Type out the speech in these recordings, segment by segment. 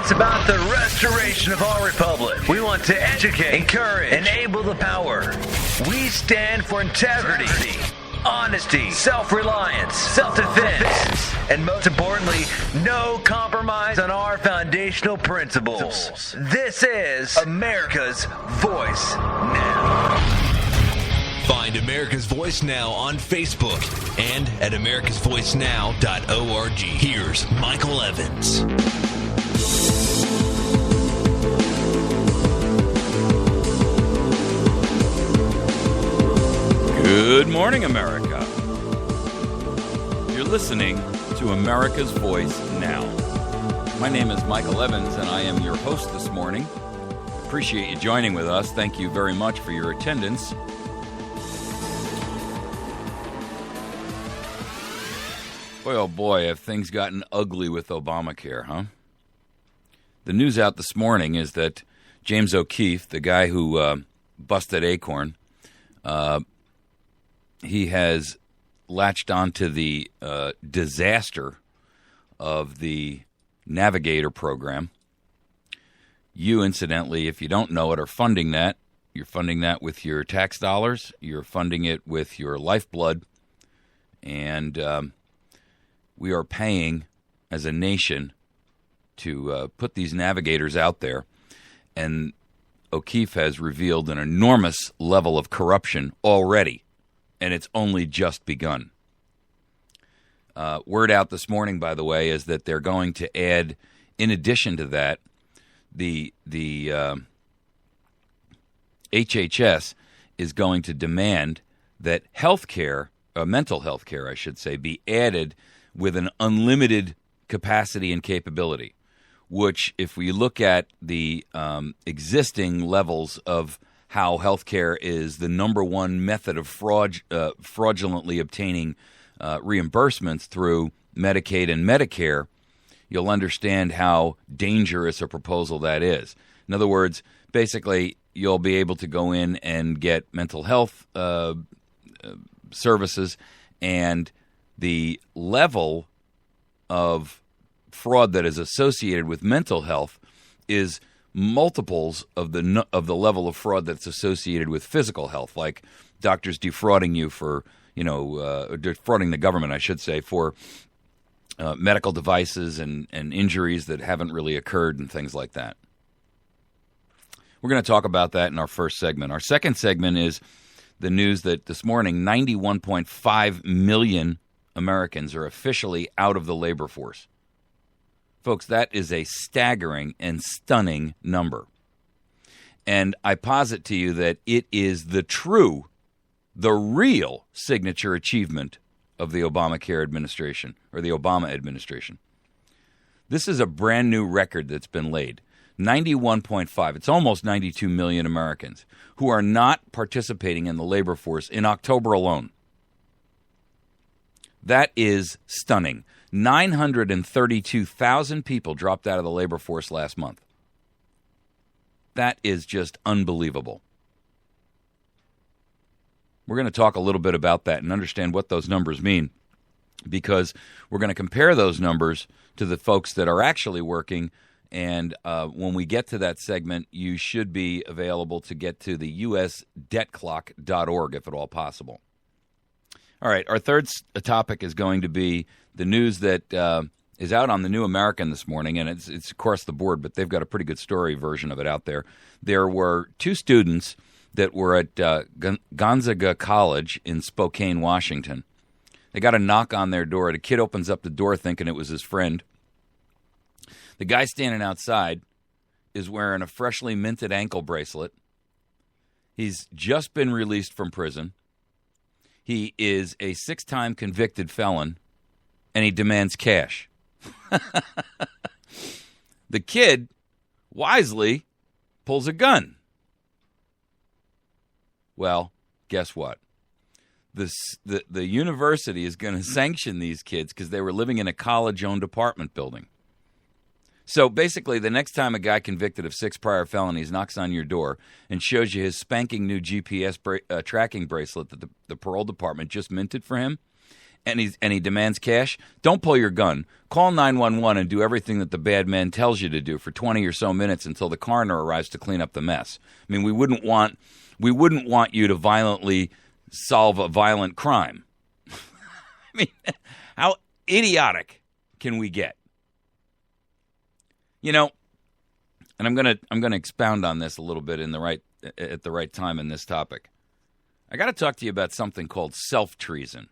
It's about the restoration of our republic. We want to educate, encourage, enable the power. We stand for integrity, honesty, self-reliance, self-defense, and most importantly, no compromise on our foundational principles. This is America's Voice Now. Find America's Voice Now on Facebook and at americasvoicenow.org. Here's Michael Evans. Good morning, America. You're listening to America's Voice Now. My name is Michael Evans, and I am your host this morning. Appreciate you joining with us. Thank you very much for your attendance. Boy, oh boy, have things gotten ugly with Obamacare, huh? The news out this morning is that James O'Keefe, the guy who busted Acorn, he has latched onto the disaster of the Navigator program. You, incidentally, if you don't know it, are funding that. You're funding that with your tax dollars. You're funding it with your lifeblood. And we are paying as a nation to put these navigators out there. And O'Keefe has revealed an enormous level of corruption already. And it's only just begun. Word out this morning, by the way, is that they're going to add, in addition to that, the HHS is going to demand that health care, mental health care, I should say, be added with an unlimited capacity and capability, which, if we look at the existing levels of how healthcare is the number one method of fraudulently obtaining reimbursements through Medicaid and Medicare, you'll understand how dangerous a proposal that is. In other words, basically, you'll be able to go in and get mental health services, and the level of fraud that is associated with mental health is multiples of the level of fraud that's associated with physical health, like doctors defrauding you for, defrauding the government, I should say, for medical devices and injuries that haven't really occurred and things like that. We're going to talk about that in our first segment. Our second segment is the news that this morning 91.5 million Americans are officially out of the labor force. Folks, that is a staggering and stunning number. And I posit to you that it is the real signature achievement of the Obamacare administration, or the Obama administration. This is a brand new record that's been laid. 91.5, it's almost 92 million Americans who are not participating in the labor force in October alone. That is stunning. 932,000 people dropped out of the labor force last month. That is just unbelievable. We're going to talk a little bit about that and understand what those numbers mean, because we're going to compare those numbers to the folks that are actually working. And when we get to that segment, you should be available to get to the usdebtclock.org if at all possible. All right, our third topic is going to be the news that is out on the New American this morning, and it's across the board, but they've got a pretty good story version of it out there. There were two students that were at Gonzaga College in Spokane, Washington. They got a knock on their door. The kid opens up the door thinking it was his friend. The guy standing outside is wearing a freshly minted ankle bracelet. He's just been released from prison. He is a 6-time convicted felon, and he demands cash. The kid wisely pulls a gun. Well, guess what? The university is going to sanction these kids because they were living in a college-owned apartment building. So basically, the next time a guy convicted of 6 prior felonies knocks on your door and shows you his spanking new GPS tracking bracelet that the parole department just minted for him, and he demands cash, don't pull your gun. Call 911 and do everything that the bad man tells you to do for 20 or so minutes until the coroner arrives to clean up the mess. I mean, we wouldn't want you to violently solve a violent crime. I mean, how idiotic can we get? You know, and I'm gonna expound on this a little bit at the right time in this topic. I got to talk to you about something called self-treason.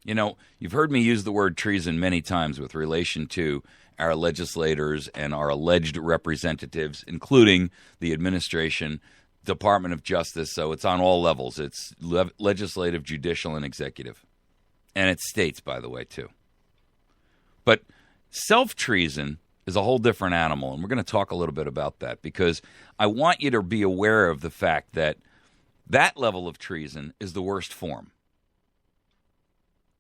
You know, you've heard me use the word treason many times with relation to our legislators and our alleged representatives, including the administration, Department of Justice. So it's on all levels. It's legislative, judicial, and executive. And it's states, by the way, too. But self-treason is a whole different animal, and we're going to talk a little bit about that because I want you to be aware of the fact that that level of treason is the worst form.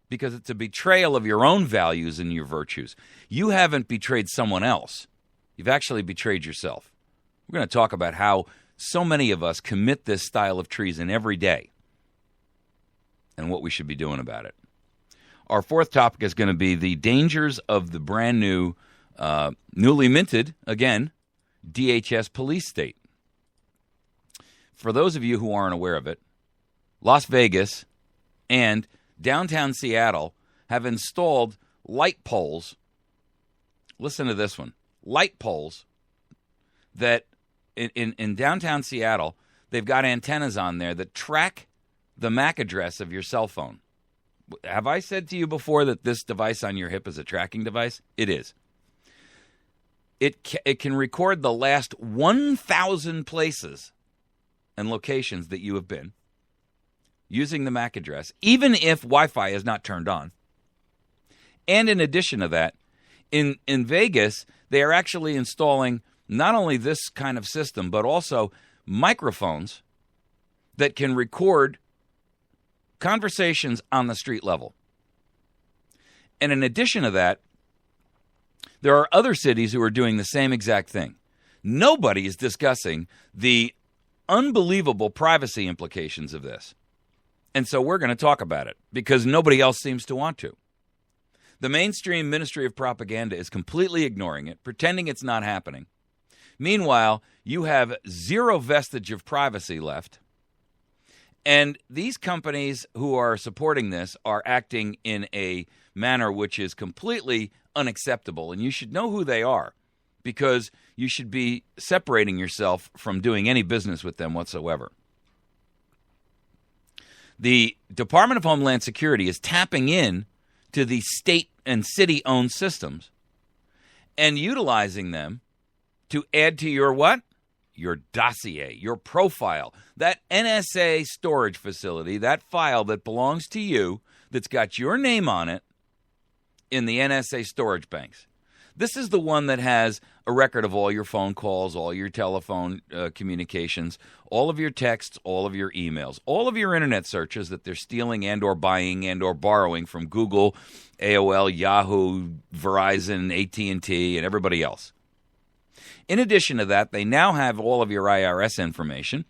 Because it's a betrayal of your own values and your virtues. You haven't betrayed someone else. You've actually betrayed yourself. We're going to talk about how so many of us commit this style of treason every day and what we should be doing about it. Our fourth topic is going to be the dangers of the brand new, newly minted, again, DHS police state. For those of you who aren't aware of it, Las Vegas and downtown Seattle have installed light poles. Listen to this one. Light poles that in downtown Seattle, they've got antennas on there that track the MAC address of your cell phone. Have I said to you before that this device on your hip is a tracking device? It is. It can record the last 1,000 places and locations that you have been using the MAC address, even if Wi-Fi is not turned on. And in addition to that, in Vegas, they are actually installing not only this kind of system, but also microphones that can record conversations on the street level. And in addition to that, there are other cities who are doing the same exact thing. Nobody is discussing the unbelievable privacy implications of this. And so we're going to talk about it because nobody else seems to want to. The mainstream Ministry of Propaganda is completely ignoring it, pretending it's not happening. Meanwhile, you have zero vestige of privacy left. And these companies who are supporting this are acting in a manner which is completely unacceptable. And you should know who they are because you should be separating yourself from doing any business with them whatsoever. The Department of Homeland Security is tapping in to the state and city-owned systems and utilizing them to add to your what? Your dossier, your profile, that NSA storage facility, that file that belongs to you that's got your name on it in the NSA storage banks. This is the one that has a record of all your phone calls, all your telephone communications, all of your texts, all of your emails, all of your internet searches that they're stealing and or buying and or borrowing from Google, AOL, Yahoo, Verizon, AT&T, and everybody else. In addition to that, they now have all of your IRS information,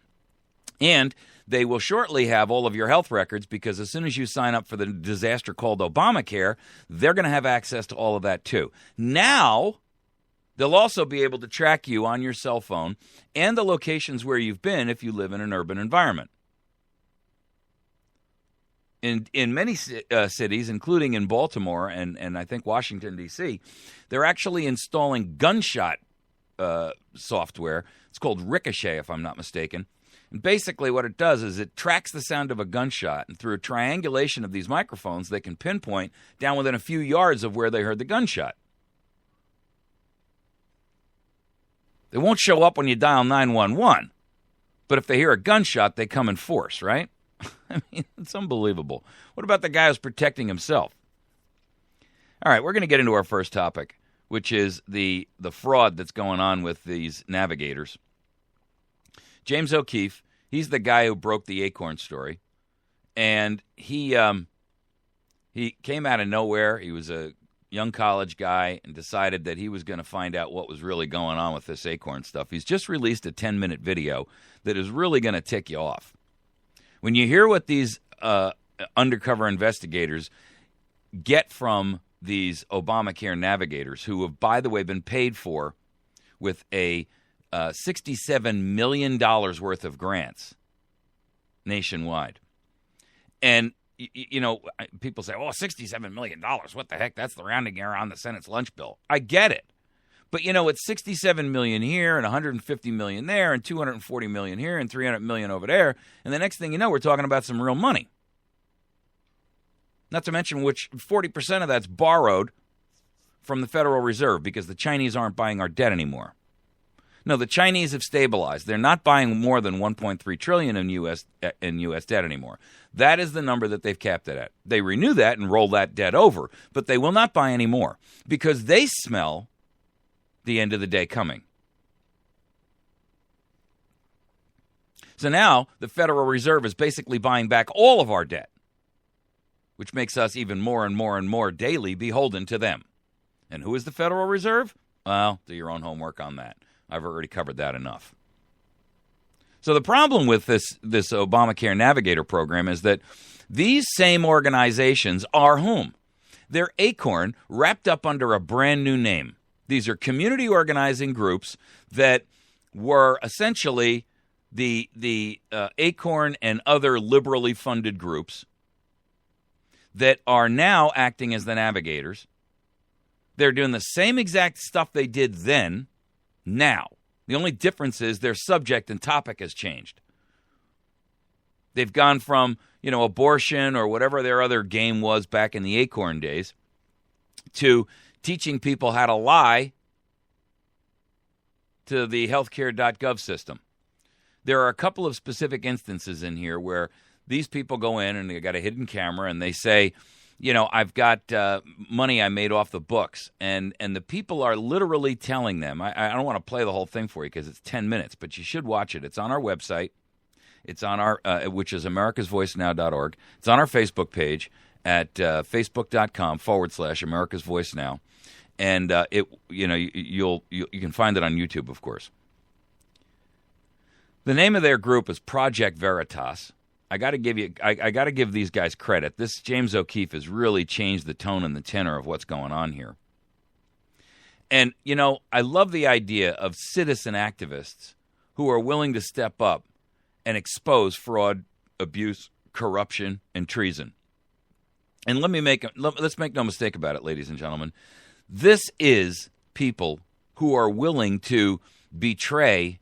and they will shortly have all of your health records because as soon as you sign up for the disaster called Obamacare, they're going to have access to all of that too. Now, they'll also be able to track you on your cell phone and the locations where you've been if you live in an urban environment. In many cities, including in Baltimore and I think Washington, D.C., they're actually installing gunshot software. It's called Ricochet, if I'm not mistaken. And basically what it does is it tracks the sound of a gunshot, and through a triangulation of these microphones, they can pinpoint down within a few yards of where they heard the gunshot. They won't show up when you dial 911, but if they hear a gunshot, they come in force, right? I mean, it's unbelievable. What about the guy who's protecting himself? All right, we're going to get into our first topic, which is the fraud that's going on with these navigators. James O'Keefe, he's the guy who broke the Acorn story, and he came out of nowhere. He was a young college guy and decided that he was going to find out what was really going on with this Acorn stuff. He's just released a 10-minute video that is really going to tick you off. When you hear what these undercover investigators get from these Obamacare navigators, who have, by the way, been paid for with a $67 million worth of grants nationwide. And, people say, oh, $67 million, what the heck? That's the rounding error on the Senate's lunch bill. I get it. But, it's $67 million here and $150 million there and $240 million here and $300 million over there. And the next thing you know, we're talking about some real money. Not to mention which 40% of that's borrowed from the Federal Reserve, because the Chinese aren't buying our debt anymore. No, the Chinese have stabilized. They're not buying more than $1.3 trillion in U.S. debt anymore. That is the number that they've capped it at. They renew that and roll that debt over, but they will not buy any more because they smell the end of the day coming. So now the Federal Reserve is basically buying back all of our debt, which makes us even more and more and more daily beholden to them. And who is the Federal Reserve? Well, do your own homework on that. I've already covered that enough. So the problem with this Obamacare Navigator program is that these same organizations are whom? They're Acorn wrapped up under a brand new name. These are community organizing groups that were essentially the Acorn and other liberally funded groups that are now acting as the navigators. They're doing the same exact stuff they did then, now. The only difference is their subject and topic has changed. They've gone from, abortion or whatever their other game was back in the Acorn days to teaching people how to lie to the healthcare.gov system. There are a couple of specific instances in here where these people go in and they got a hidden camera and they say, I've got money I made off the books. And the people are literally telling them, I don't want to play the whole thing for you because it's 10 minutes, but you should watch it. It's on our website. It's on our, which is americasvoicenow.org. It's on our Facebook page at facebook.com/America's Voice Now. And you can find it on YouTube, of course. The name of their group is Project Veritas. I got to give these guys credit. This James O'Keefe has really changed the tone and the tenor of what's going on here. And, I love the idea of citizen activists who are willing to step up and expose fraud, abuse, corruption, and treason. And let's make no mistake about it, ladies and gentlemen. This is people who are willing to betray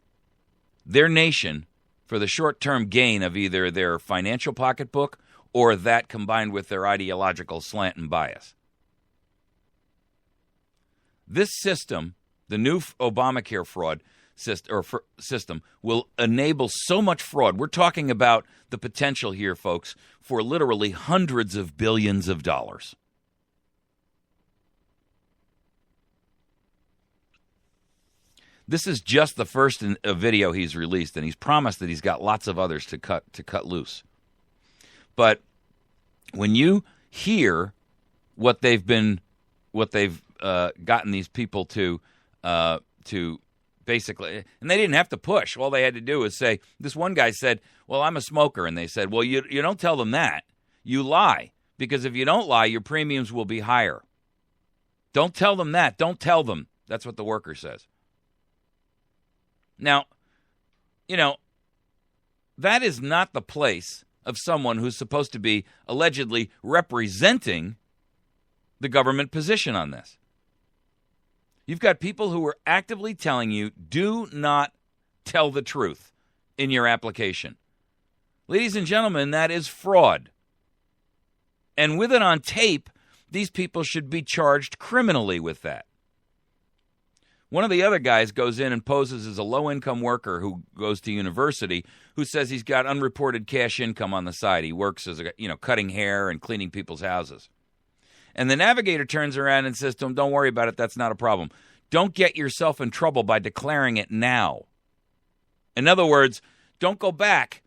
their nation for the short-term gain of either their financial pocketbook or that combined with their ideological slant and bias. This system, the new Obamacare fraud system, will enable so much fraud. We're talking about the potential here, folks, for literally hundreds of billions of dollars. This is just the first video he's released, and he's promised that he's got lots of others to cut loose. But when you hear what they've gotten these people to basically, and they didn't have to push. All they had to do was say. This one guy said, "Well, I'm a smoker," and they said, "Well, you don't tell them that. You lie, because if you don't lie, your premiums will be higher. Don't tell them that. Don't tell them." That's what the worker says. Now, that is not the place of someone who's supposed to be allegedly representing the government position on this. You've got people who are actively telling you, do not tell the truth in your application. Ladies and gentlemen, that is fraud. And with it on tape, these people should be charged criminally with that. One of the other guys goes in and poses as a low-income worker who goes to university, who says he's got unreported cash income on the side. He works as cutting hair and cleaning people's houses. And the navigator turns around and says to him, "Don't worry about it. That's not a problem. Don't get yourself in trouble by declaring it now." In other words, don't go back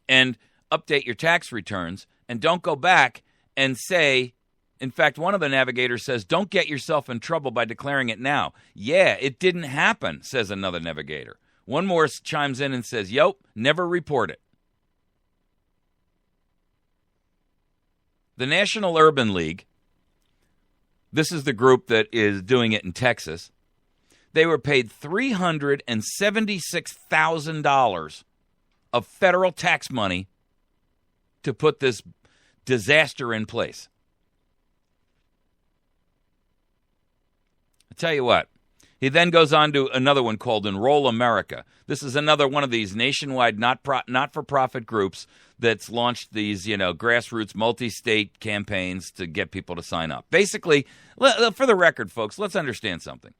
and update your tax returns, and don't go back and say. In fact, one of the navigators says, "Don't get yourself in trouble by declaring it now." "Yeah, it didn't happen," says another navigator. One more chimes in and says, "Yep, never report it." The National Urban League, this is the group that is doing it in Texas, they were paid $376,000 of federal tax money to put this disaster in place. I tell you what, he then goes on to another one called Enroll America. This is another one of these nationwide not-for-profit groups that's launched these, grassroots multi-state campaigns to get people to sign up. Basically, for the record, folks, let's understand something.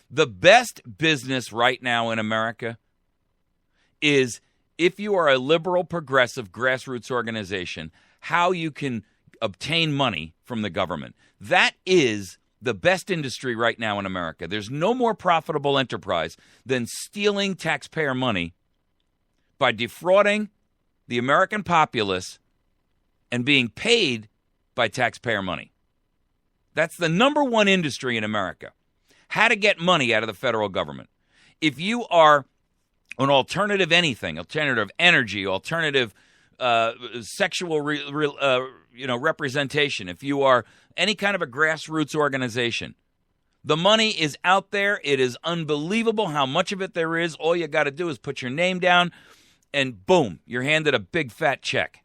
The best business right now in America is, if you are a liberal, progressive, grassroots organization, how you can obtain money from the government. That is the best industry right now in America. There's no more profitable enterprise than stealing taxpayer money by defrauding the American populace and being paid by taxpayer money. That's the number one industry in America. How to get money out of the federal government. If you are an alternative anything, alternative energy, alternative sexual representation, if you are any kind of a grassroots organization, the money is out there. It is unbelievable how much of it there is. All you got to do is put your name down and boom, you're handed a big fat check.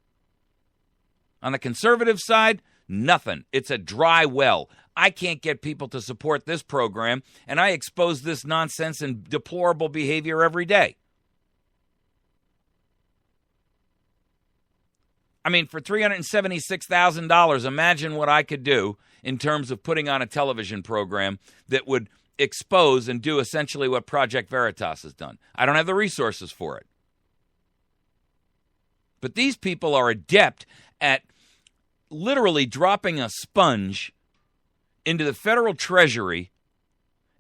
On the conservative side, nothing. It's a dry well. I can't get people to support this program, and I expose this nonsense and deplorable behavior every day. I mean, for $376,000, imagine what I could do in terms of putting on a television program that would expose and do essentially what Project Veritas has done. I don't have the resources for it. But these people are adept at literally dropping a sponge into the federal treasury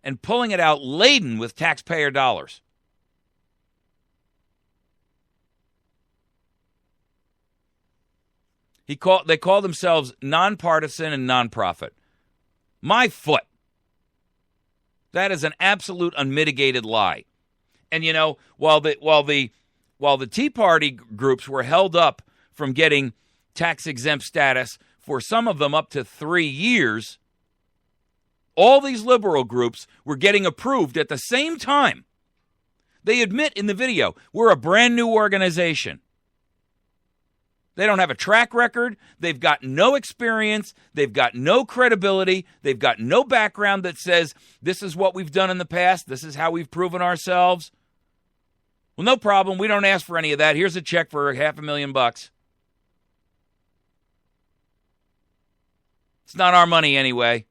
and pulling it out laden with taxpayer dollars. They call themselves nonpartisan and nonprofit. My foot. That is an absolute unmitigated lie. And while the Tea Party groups were held up from getting tax exempt status for some of them up to 3 years, all these liberal groups were getting approved at the same time. They admit in the video, we're a brand new organization. They don't have a track record. They've got no experience. They've got no credibility. They've got no background that says, this is what we've done in the past. This is how we've proven ourselves. Well, no problem. We don't ask for any of that. Here's a check for $500,000. It's not our money anyway.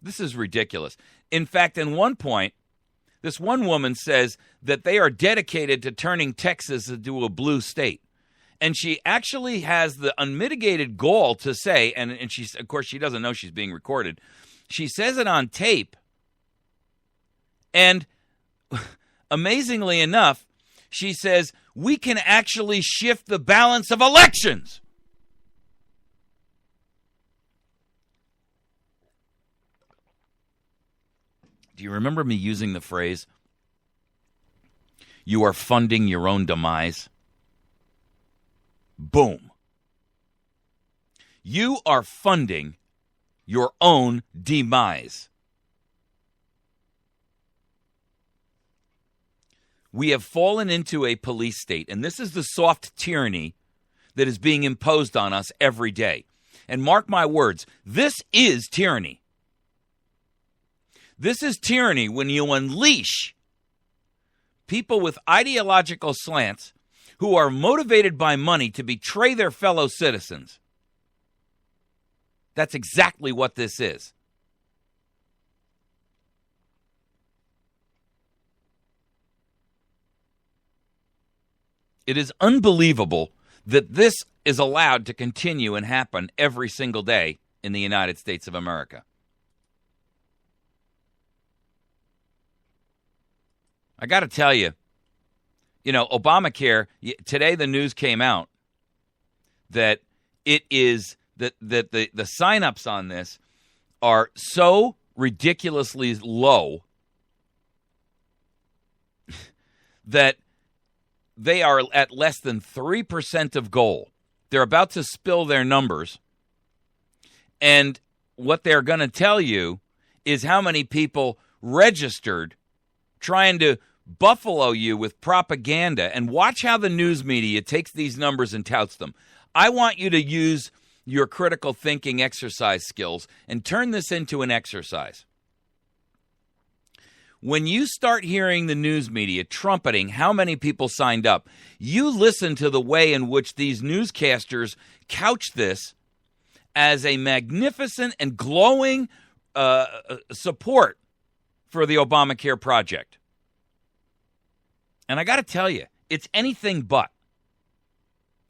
This is ridiculous. In fact, in one point, this one woman says that they are dedicated to turning Texas into a blue state. And she actually has the unmitigated gall to say, and she's, of course, she doesn't know she's being recorded. She says it on tape. And amazingly enough, she says, we can actually shift the balance of elections. Do you remember me using the phrase, you are funding your own demise? Boom. You are funding your own demise. We have fallen into a police state, and this is the soft tyranny that is being imposed on us every day. And mark my words, this is tyranny. This is tyranny when you unleash people with ideological slants who are motivated by money to betray their fellow citizens. That's exactly what this is. It is unbelievable that this is allowed to continue and happen every single day in the United States of America. I got to tell you, Obamacare, today the news came out that it is that the signups on this are so ridiculously low that they are at less than 3% of goal. They're about to spill their numbers. And what they're going to tell you is how many people registered trying to buffalo you with propaganda. And watch how the news media takes these numbers and touts them. I want you to use your critical thinking exercise skills and turn this into an exercise. When you start hearing the news media trumpeting how many people signed up, you listen to the way in which these newscasters couch this as a magnificent and glowing support for the Obamacare project. And I got to tell you, it's anything but.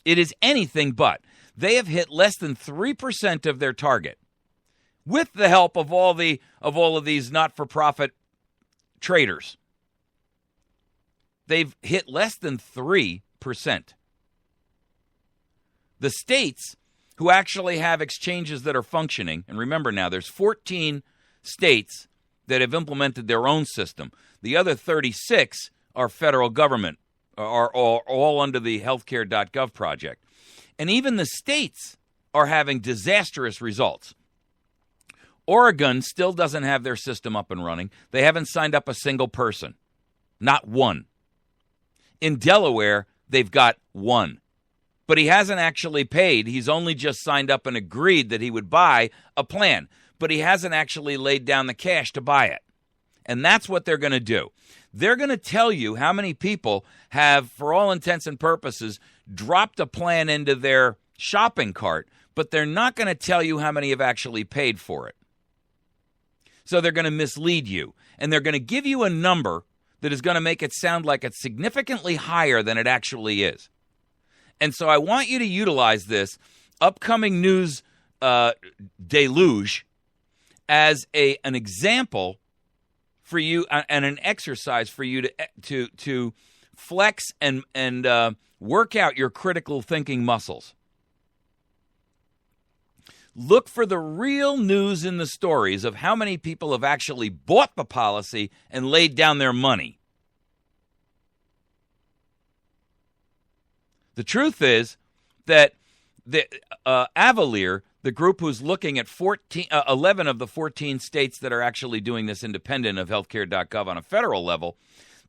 It is anything but. They have hit less than 3% of their target with the help of all of these not-for-profit traders. They've hit less than 3%. The states who actually have exchanges that are functioning, and remember now, there's 14 states that have implemented their own system. The other 36 are federal government, are all under the healthcare.gov project. And even the states are having disastrous results. Oregon still doesn't have their system up and running. They haven't signed up a single person. Not one. In Delaware, they've got one. But he hasn't actually paid. He's only just signed up and agreed that he would buy a plan. But he hasn't actually laid down the cash to buy it. And that's what they're going to do. They're going to tell you how many people have, for all intents and purposes, dropped a plan into their shopping cart, but they're not going to tell you how many have actually paid for it. So they're going to mislead you, and they're going to give you a number that is going to make it sound like it's significantly higher than it actually is. And so I want you to utilize this upcoming news deluge as an example for you and an exercise for you to flex and work out your critical thinking muscles. Look for the real news in the stories of how many people have actually bought the policy and laid down their money. The truth is that the Avalier, the group who's looking at 11 of the 14 states that are actually doing this independent of healthcare.gov on a federal level,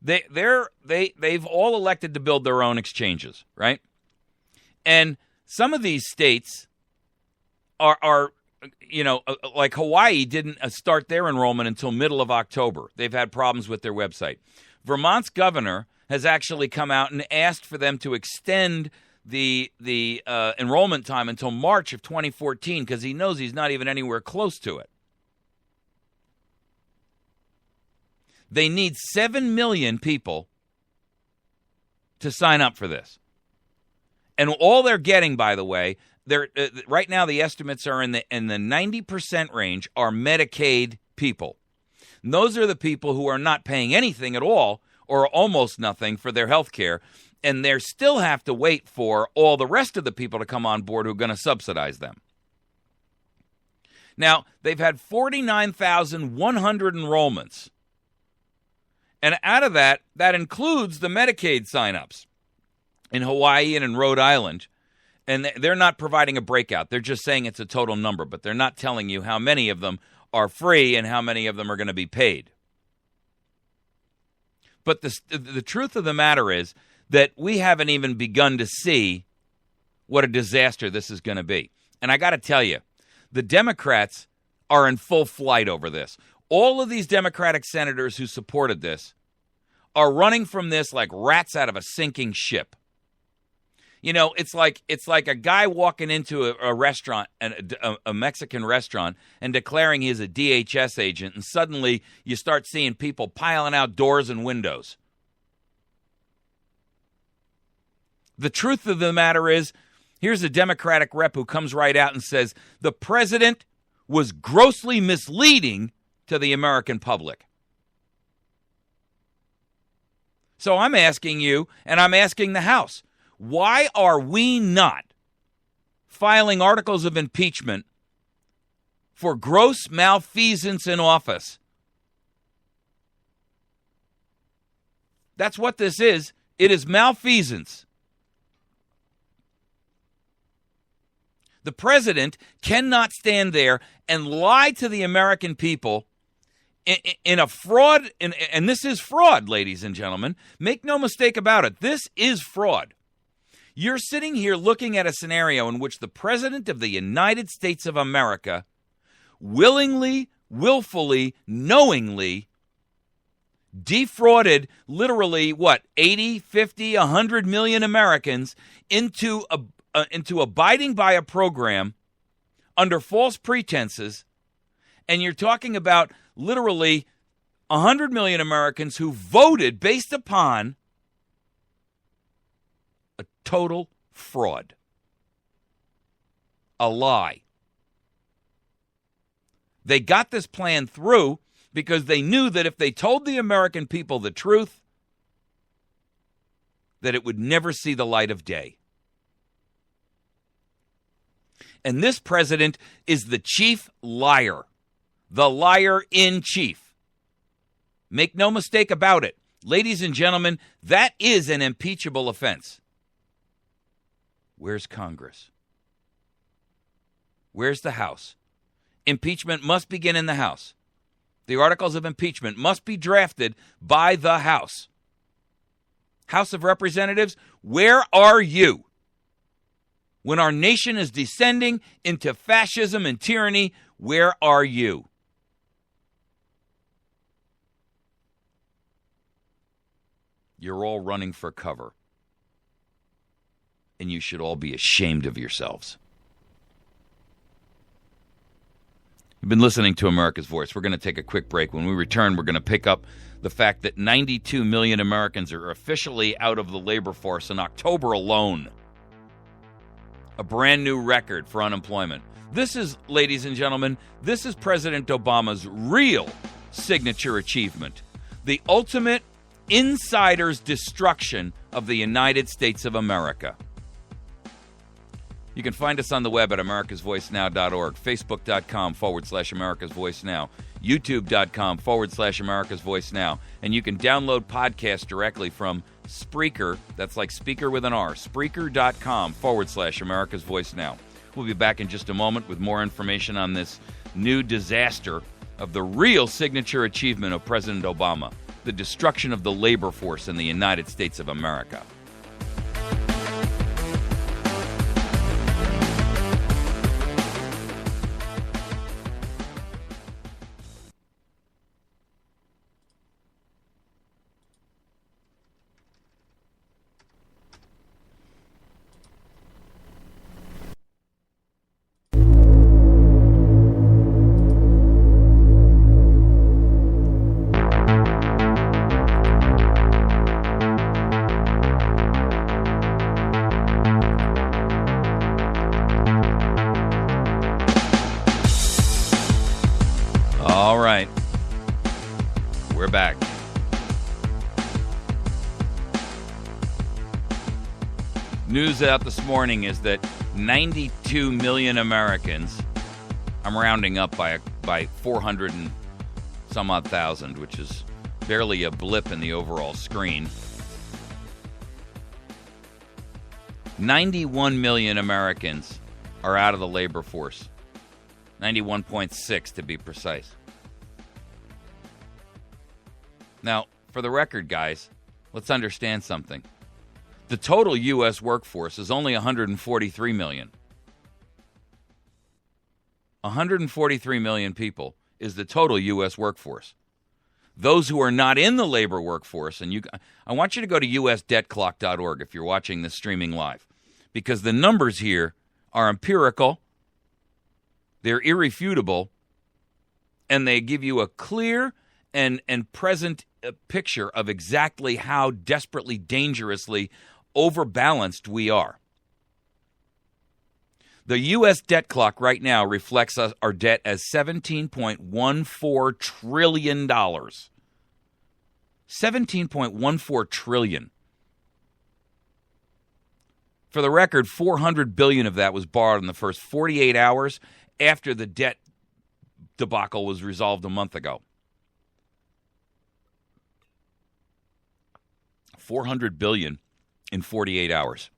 they've all elected to build their own exchanges, right? And some of these states are like Hawaii didn't start their enrollment until middle of October. They've had problems with their website. Vermont's governor has actually come out and asked for them to extend the enrollment time until March of 2014 because he knows he's not even anywhere close to it. They need 7 million people to sign up for this. And all they're getting, by the way, right now the estimates are in the 90% range are Medicaid people. And those are the people who are not paying anything at all or almost nothing for their health care. And they still have to wait for all the rest of the people to come on board who are going to subsidize them. Now, they've had 49,100 enrollments. And out of that includes the Medicaid signups in Hawaii and in Rhode Island. And they're not providing a breakout. They're just saying it's a total number, but they're not telling you how many of them are free and how many of them are going to be paid. But the truth of the matter is that we haven't even begun to see what a disaster this is going to be. And I got to tell you, the Democrats are in full flight over this. All of these Democratic senators who supported this are running from this like rats out of a sinking ship. You know, it's like a guy walking into a restaurant, a Mexican restaurant, and declaring he's a DHS agent, and suddenly you start seeing people piling out doors and windows. The truth of the matter is, here's a Democratic rep who comes right out and says, the president was grossly misleading to the American public. So I'm asking you, and I'm asking the House, why are we not filing articles of impeachment for gross malfeasance in office? That's what this is. It is malfeasance. The president cannot stand there and lie to the American people in a fraud, and this is fraud, ladies and gentlemen. Make no mistake about it. This is fraud. You're sitting here looking at a scenario in which the president of the United States of America willingly, willfully, knowingly defrauded literally, 80, 50, 100 million Americans into abiding by a program under false pretenses, and you're talking about literally 100 million Americans who voted based upon a total fraud, a lie. They got this plan through because they knew that if they told the American people the truth, that it would never see the light of day. And this president is the chief liar, the liar in chief. Make no mistake about it. Ladies and gentlemen, that is an impeachable offense. Where's Congress? Where's the House? Impeachment must begin in the House. The articles of impeachment must be drafted by the House. House of Representatives, where are you? When our nation is descending into fascism and tyranny, where are you? You're all running for cover. And you should all be ashamed of yourselves. You've been listening to America's Voice. We're going to take a quick break. When we return, we're going to pick up the fact that 92 million Americans are officially out of the labor force in October alone. A brand new record for unemployment. This is, ladies and gentlemen, this is President Obama's real signature achievement. The ultimate insider's destruction of the United States of America. You can find us on the web at americasvoicenow.org, facebook.com/americasvoicenow, youtube.com/americasvoicenow, and you can download podcasts directly from Spreaker, that's like speaker with an R, spreaker.com/americasvoicenow. We'll be back in just a moment with more information on this new disaster of the real signature achievement of President Obama, the destruction of the labor force in the United States of America. All right. We're back. News out this morning is that 92 million Americans, I'm rounding up by 400 and some odd thousand, which is barely a blip in the overall screen. 91 million Americans are out of the labor force. 91.6 to be precise. Now, for the record, guys, let's understand something. The total U.S. workforce is only 143 million. 143 million people is the total U.S. workforce. Those who are not in the labor workforce, and I want you to go to usdebtclock.org if you're watching this streaming live, because the numbers here are empirical, they're irrefutable, and they give you a clear and present picture of exactly how desperately, dangerously overbalanced we are. The U.S. debt clock right now reflects our debt as $17.14 trillion. $17.14 trillion. For the record, $400 billion of that was borrowed in the first 48 hours after the debt debacle was resolved a month ago. $400 billion in 48 hours.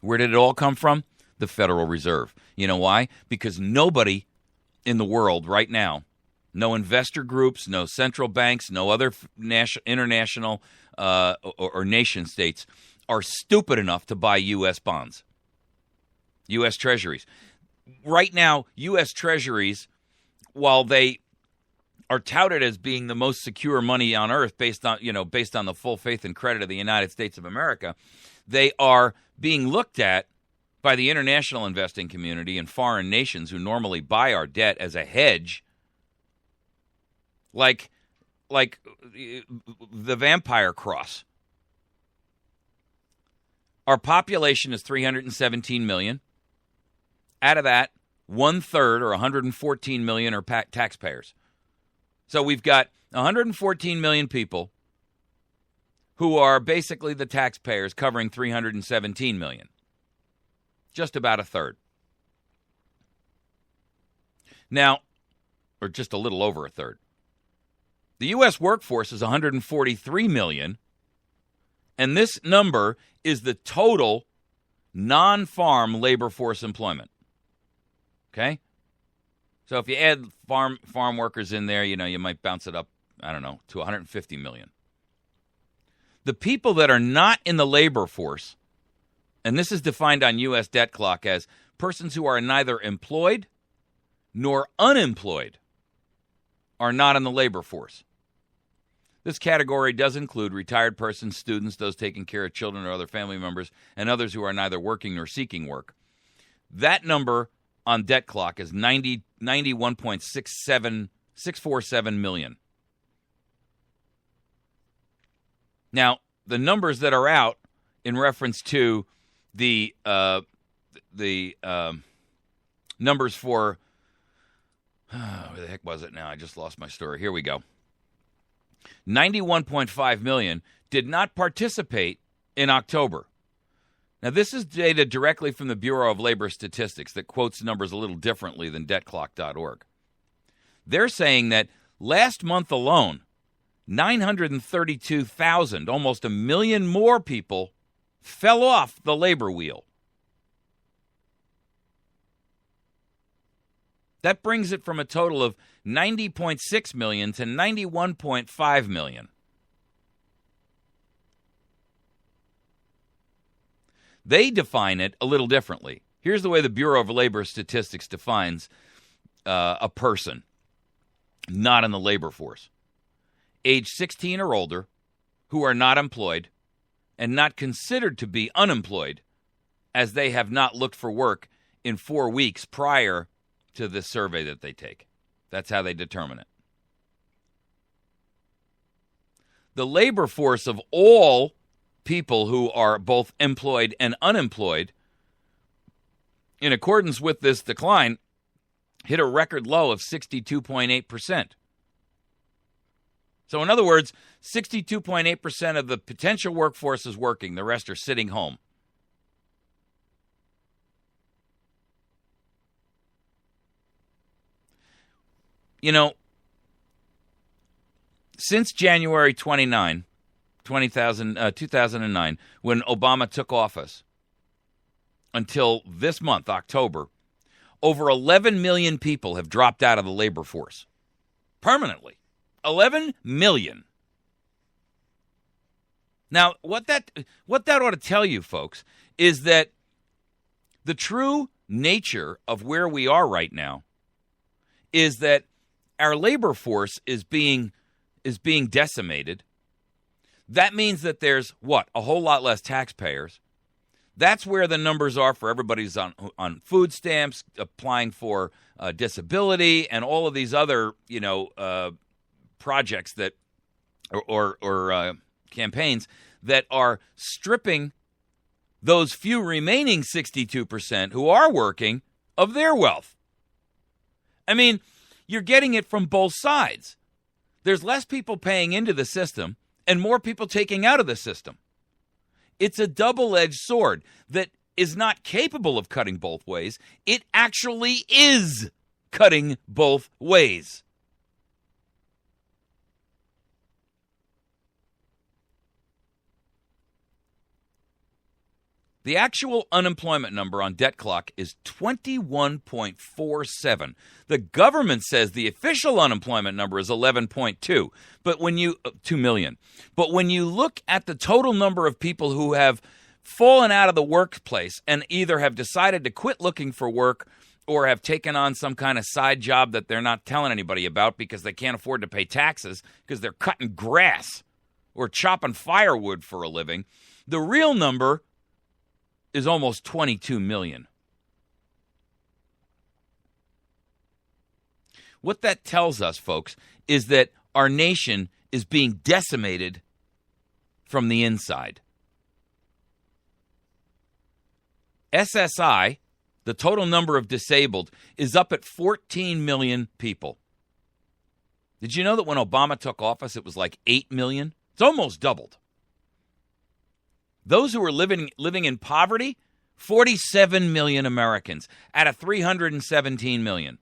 Where did it all come from? The Federal Reserve. You know why? Because nobody in the world right now, no investor groups, no central banks, no other international or nation states are stupid enough to buy U.S. bonds, U.S. Treasuries. Right now, U.S. Treasuries, while they are touted as being the most secure money on earth based on the full faith and credit of the United States of America, they are being looked at by the international investing community and foreign nations who normally buy our debt as a hedge, like the vampire cross. Our population is 317 million. Out of that, 1/3 or 114 million are taxpayers. So we've got 114 million people who are basically the taxpayers covering 317 million. Just about a third. Now, or just a little over a third. The U.S. workforce is 143 million, and this number is the total non-farm labor force employment. Okay? So if you add farm workers in there, you might bounce it up, to 150 million. The people that are not in the labor force, and this is defined on U.S. Debt Clock as persons who are neither employed nor unemployed, are not in the labor force. This category does include retired persons, students, those taking care of children or other family members, and others who are neither working nor seeking work. That number on Debt Clock is 91.647 million. Now, the numbers that are out in reference to the numbers for where the heck was it now? I just lost my story. Here we go. 91.5 million did not participate in October. Now, this is data directly from the Bureau of Labor Statistics that quotes numbers a little differently than debtclock.org. They're saying that last month alone, 932,000, almost a million more people, fell off the labor wheel. That brings it from a total of 90.6 million to 91.5 million. They define it a little differently. Here's the way the Bureau of Labor Statistics defines a person not in the labor force. Age 16 or older, who are not employed and not considered to be unemployed, as they have not looked for work in 4 weeks prior to this survey that they take. That's how they determine it. The labor force of all people who are both employed and unemployed, in accordance with this decline, hit a record low of 62.8%. So in other words, 62.8% of the potential workforce is working. The rest are sitting home. Since January 29, 2009, when Obama took office, until this month, October, over 11 million people have dropped out of the labor force. Permanently. 11 million. Now, what that ought to tell you, folks, is that the true nature of where we are right now is that our labor force is being decimated. That means that there's, a whole lot less taxpayers. That's where the numbers are for everybody's on food stamps, applying for disability, and all of these other, projects that, or campaigns that are stripping those few remaining 62% who are working of their wealth. I mean, you're getting it from both sides. There's less people paying into the system and more people taking out of the system. It's a double-edged sword that is not capable of cutting both ways. It actually is cutting both ways. The actual unemployment number on Debt Clock is 21.47. The government says the official unemployment number is 11.2, but when you 2 million. But when you look at the total number of people who have fallen out of the workplace and either have decided to quit looking for work or have taken on some kind of side job that they're not telling anybody about because they can't afford to pay taxes because they're cutting grass or chopping firewood for a living, the real number is almost 22 million. What that tells us, folks, is that our nation is being decimated from the inside. SSI, the total number of disabled, is up at 14 million people. Did you know that when Obama took office, it was like 8 million? It's almost doubled. Those who are living in poverty, 47 million Americans out of 317 million.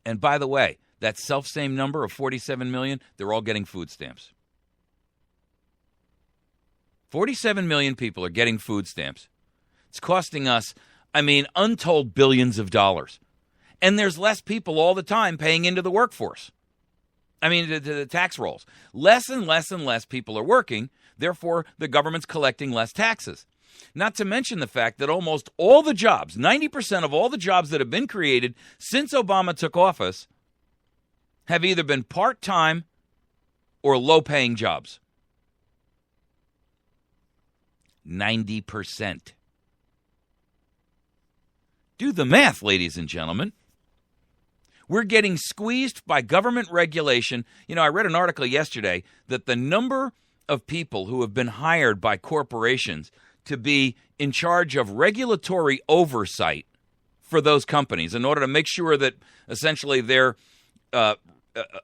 And by the way, that self-same number of 47 million, they're all getting food stamps. 47 million people are getting food stamps. It's costing us, untold billions of dollars. And there's less people all the time paying into the workforce. The tax rolls. Less and less and less people are working. Therefore, the government's collecting less taxes. Not to mention the fact that almost all the jobs, 90% of all the jobs that have been created since Obama took office, have either been part-time or low-paying jobs. 90%. Do the math, ladies and gentlemen. We're getting squeezed by government regulation. I read an article yesterday that the number of people who have been hired by corporations to be in charge of regulatory oversight for those companies in order to make sure that essentially they're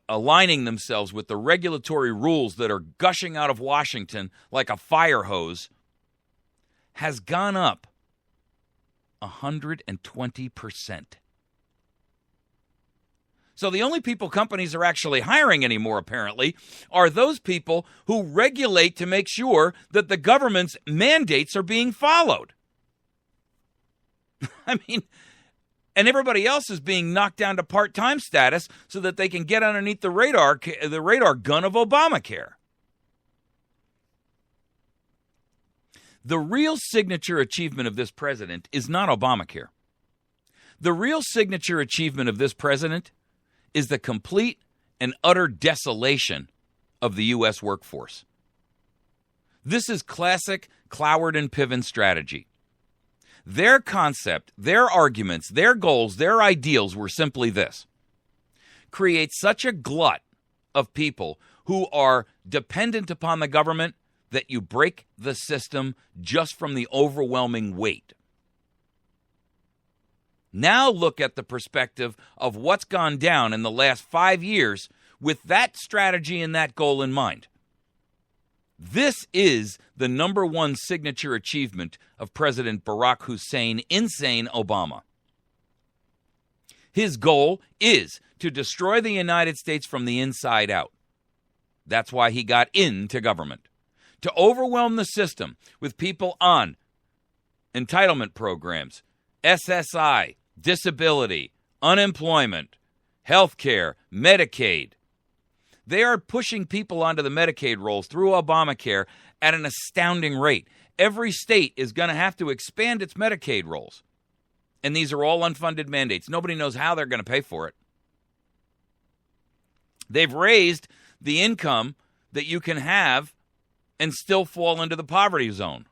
aligning themselves with the regulatory rules that are gushing out of Washington like a fire hose has gone up 120%. So the only people companies are actually hiring anymore, apparently, are those people who regulate to make sure that the government's mandates are being followed. And everybody else is being knocked down to part-time status so that they can get underneath the radar gun of Obamacare. The real signature achievement of this president is not Obamacare. The real signature achievement of this president is the complete and utter desolation of the U.S. workforce. This is classic Cloward and Piven strategy. Their concept, their arguments, their goals, their ideals were simply this: create such a glut of people who are dependent upon the government that you break the system just from the overwhelming weight. Now look at the perspective of what's gone down in the last 5 years with that strategy and that goal in mind. This is the number one signature achievement of President Barack Hussein Insane Obama. His goal is to destroy the United States from the inside out. That's why he got into government. To overwhelm the system with people on entitlement programs, SSI, disability, unemployment, health care, Medicaid. They are pushing people onto the Medicaid rolls through Obamacare at an astounding rate. Every state is going to have to expand its Medicaid rolls. And these are all unfunded mandates. Nobody knows how they're going to pay for it. They've raised the income that you can have and still fall into the poverty zone.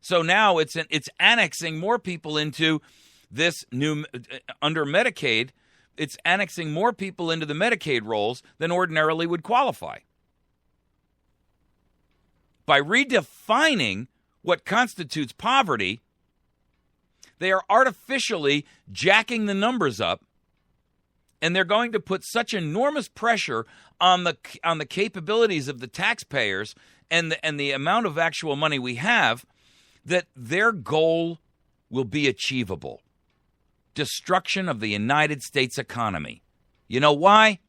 So now it's annexing more people into this new, under Medicaid, it's annexing more people into the Medicaid rolls than ordinarily would qualify. By redefining what constitutes poverty, they are artificially jacking the numbers up, and they're going to put such enormous pressure on the capabilities of the taxpayers and the amount of actual money we have that their goal will be achievable. Destruction of the United States economy. You know why?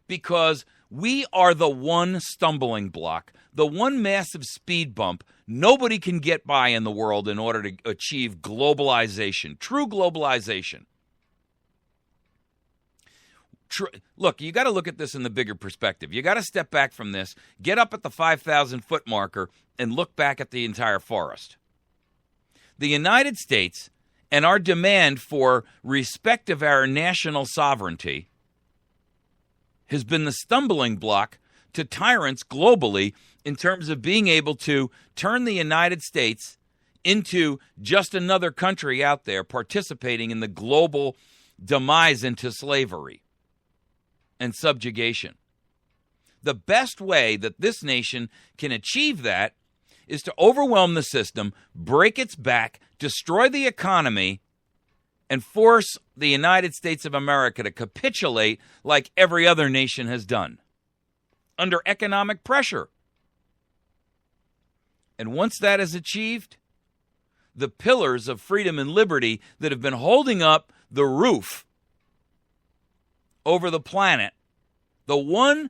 Because we are the one stumbling block the one massive speed bump nobody can get by in the world in order to achieve globalization, true globalization. Look, you got to look at this in the bigger perspective. You got to step back from this, get up at the 5,000-foot marker, and look back at the entire forest. The United States and our demand for respect of our national sovereignty has been the stumbling block to tyrants globally in terms of being able to turn the United States into just another country out there participating in the global demise into slavery and subjugation. The best way that this nation can achieve that is to overwhelm the system, break its back, destroy the economy, and force the United States of America to capitulate like every other nation has done, under economic pressure. And once that is achieved, the pillars of freedom and liberty that have been holding up the roof over the planet, the one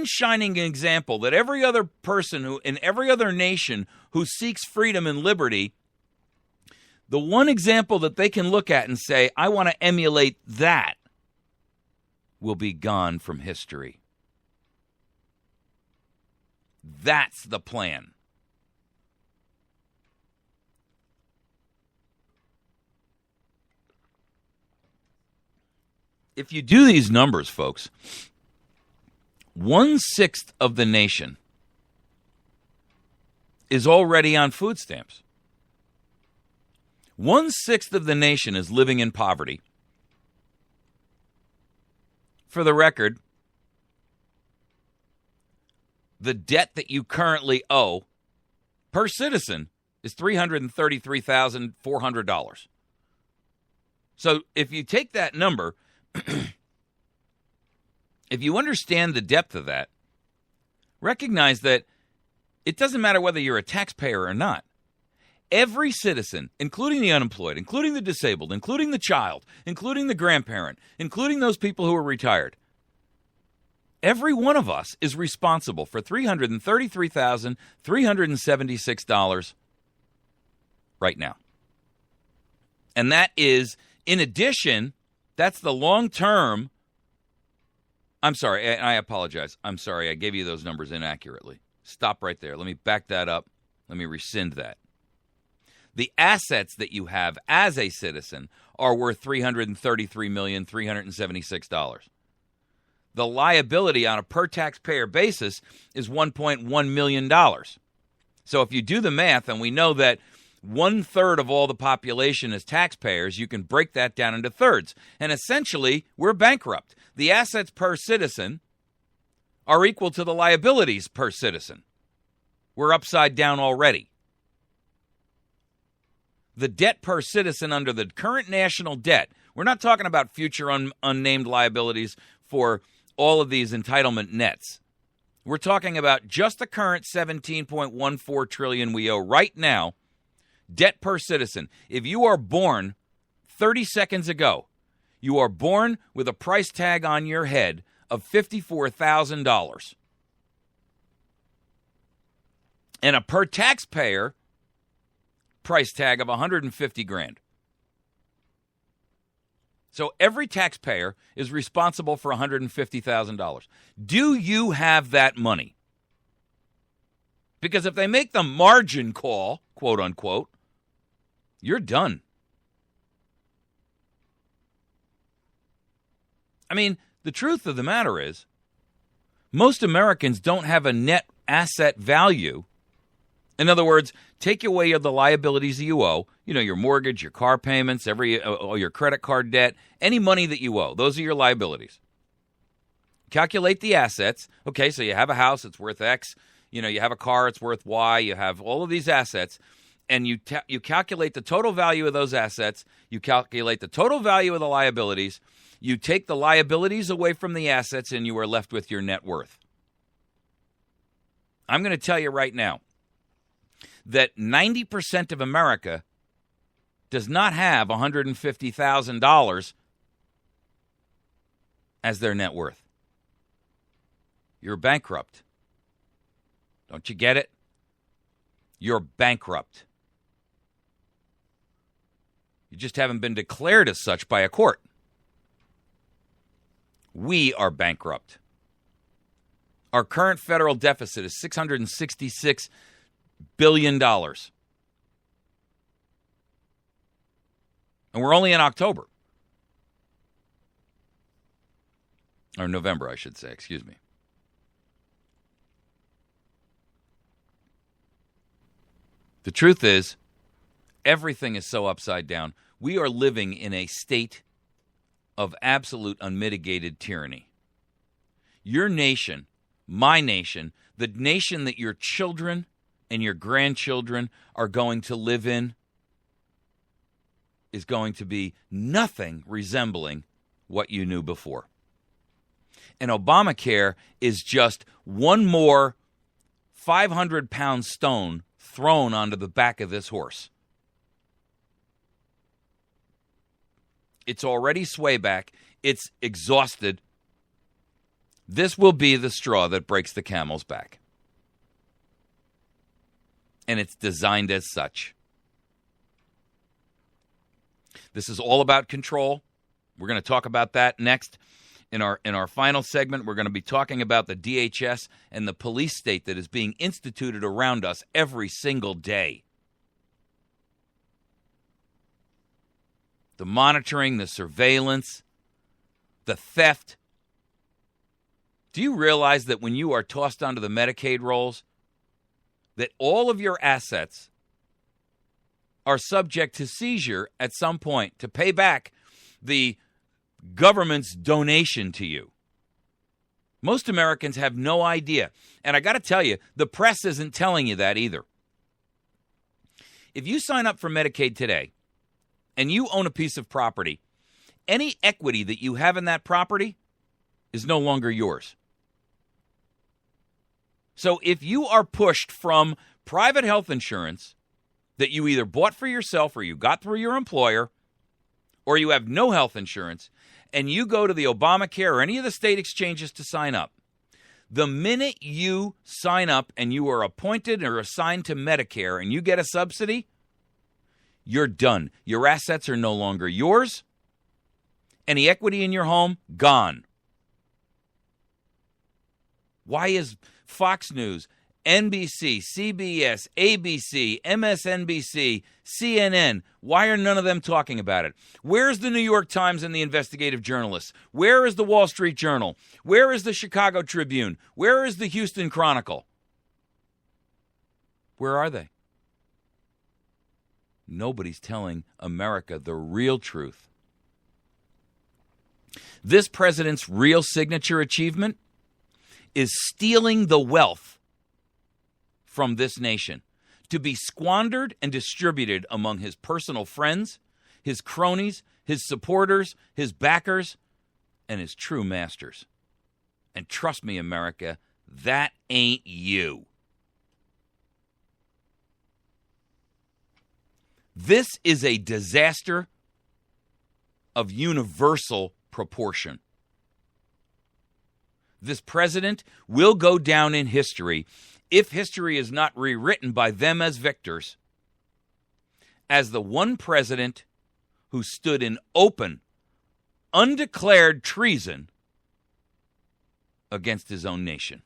shining example that every other person who in every other nation who seeks freedom and liberty, the one example that they can look at and say, I want to emulate that, will be gone from history. That's the plan. If you do these numbers, folks, 1/6 of the nation is already on food stamps. 1/6 of the nation is living in poverty. For the record, the debt that you currently owe per citizen is $333,400. So if you take that number, if you understand the depth of that, recognize that it doesn't matter whether you're a taxpayer or not. Every citizen, including the unemployed, including the disabled, including the child, including the grandparent, including those people who are retired, every one of us is responsible for $333,376 right now. And that is, in addition, that's the long-term. I'm sorry, I apologize. I'm sorry, I gave you those numbers inaccurately. Stop right there. Let me back that up. Let me rescind that. The assets that you have as a citizen are worth $333,376. The liability on a per taxpayer basis is $1.1 million. So if you do the math, and we know that 1/3 of all the population is taxpayers, you can break that down into thirds. And essentially, we're bankrupt. The assets per citizen are equal to the liabilities per citizen. We're upside down already. The debt per citizen under the current national debt, we're not talking about future unnamed liabilities for all of these entitlement nets. We're talking about just the current $17.14 trillion we owe right now. Debt per citizen. If you are born 30 seconds ago, you are born with a price tag on your head of $54,000. And a per taxpayer price tag of $150,000. So every taxpayer is responsible for $150,000. Do you have that money? Because if they make the margin call, quote unquote, you're done. I mean, the truth of the matter is, most Americans don't have a net asset value. In other words, take away the liabilities that you owe, your mortgage, your car payments, your credit card debt, any money that you owe. Those are your liabilities. Calculate the assets. Okay, so you have a house, it's worth X. You have a car, it's worth Y. You have all of these assets. And you calculate the total value of those assets. You calculate the total value of the liabilities. You take the liabilities away from the assets, and you are left with your net worth. I'm going to tell you right now that 90% of America does not have $150,000 as their net worth. You're bankrupt. Don't you get it? You're bankrupt. You just haven't been declared as such by a court. We are bankrupt. Our current federal deficit is $666 billion. And we're only in October. Or November, I should say. Excuse me. The truth is, everything is so upside down. We are living in a state of absolute unmitigated tyranny. Your nation, my nation, the nation that your children and your grandchildren are going to live in is going to be nothing resembling what you knew before. And Obamacare is just one more 500-pound stone thrown onto the back of this horse. It's already swayback. It's exhausted. This will be the straw that breaks the camel's back. And it's designed as such. This is all about control. We're going to talk about that next. In our final segment, we're going to be talking about the DHS and the police state that is being instituted around us every single day. The monitoring, the surveillance, the theft. Do you realize that when you are tossed onto the Medicaid rolls, that all of your assets are subject to seizure at some point to pay back the government's donation to you? Most Americans have no idea. And I got to tell you, the press isn't telling you that either. If you sign up for Medicaid today and you own a piece of property, any equity that you have in that property is no longer yours. So if you are pushed from private health insurance that you either bought for yourself or you got through your employer, or you have no health insurance, and you go to the Obamacare or any of the state exchanges to sign up, the minute you sign up and you are appointed or assigned to Medicare and you get a subsidy, you're done. Your assets are no longer yours. Any equity in your home, gone. Why is Fox News, NBC, CBS, ABC, MSNBC, CNN, why are none of them talking about it? Where's the New York Times and the investigative journalists? Where is the Wall Street Journal? Where is the Chicago Tribune? Where is the Houston Chronicle? Where are they? Nobody's telling America the real truth. This president's real signature achievement is stealing the wealth from this nation to be squandered and distributed among his personal friends, his cronies, his supporters, his backers, and his true masters. And trust me, America, that ain't you. This is a disaster of universal proportion. This president will go down in history, if history is not rewritten by them as victors, as the one president who stood in open, undeclared treason against his own nation.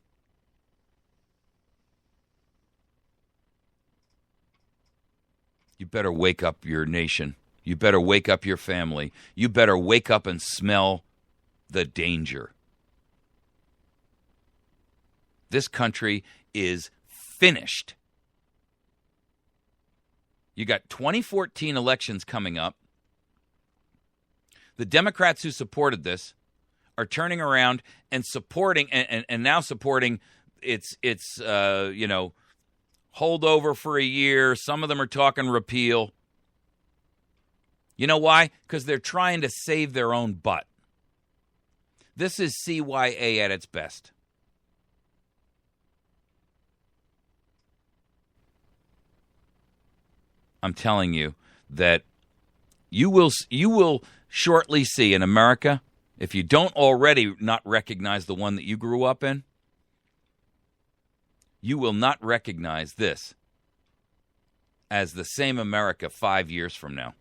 You better wake up your nation. You better wake up your family. You better wake up and smell the danger. This country is finished. You got 2014 elections coming up. The Democrats who supported this are turning around and supporting and now supporting its holdover for a year. Some of them are talking repeal. You know why? Because they're trying to save their own butt. This is CYA at its best. I'm telling you that you will shortly see in America, if you don't already not recognize the one that you grew up in, you will not recognize this as the same America 5 years from now,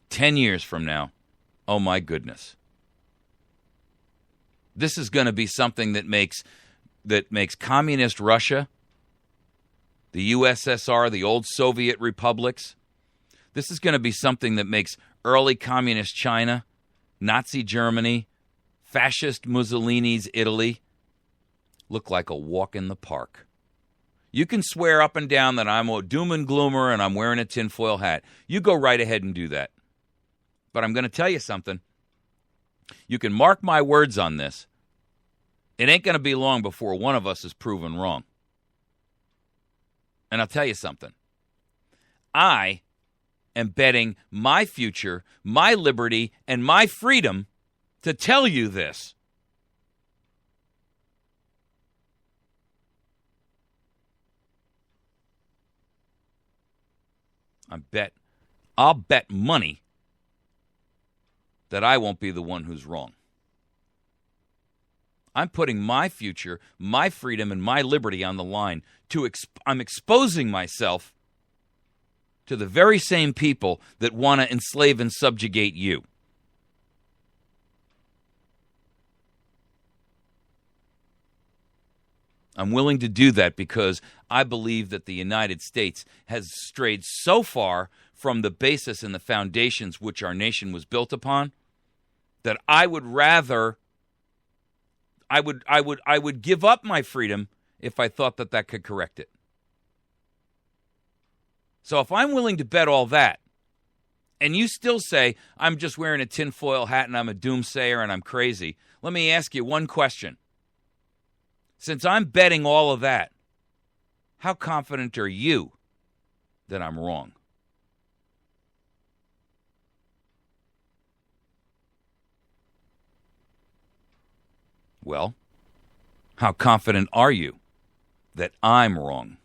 10 years from now. Oh, my goodness. This is going to be something that makes communist Russia, the USSR, the old Soviet republics. This is going to be something that makes early communist China, Nazi Germany, fascist Mussolini's Italy look like a walk in the park. You can swear up and down that I'm a doom and gloomer and I'm wearing a tinfoil hat. You go right ahead and do that. But I'm going to tell you something. You can mark my words on this. It ain't going to be long before one of us is proven wrong. And I'll tell you something. I am betting my future, my liberty, and my freedom to tell you this. I'll bet money that I won't be the one who's wrong. I'm putting my future, my freedom, and my liberty on the line. I'm exposing myself to the very same people that want to enslave and subjugate you. I'm willing to do that because I believe that the United States has strayed so far from the basis and the foundations which our nation was built upon that I would rather I would give up my freedom if I thought that could correct it. So if I'm willing to bet all that, and you still say I'm just wearing a tinfoil hat and I'm a doomsayer and I'm crazy, let me ask you one question. Since I'm betting all of that, how confident are you that I'm wrong? Well, how confident are you that I'm wrong?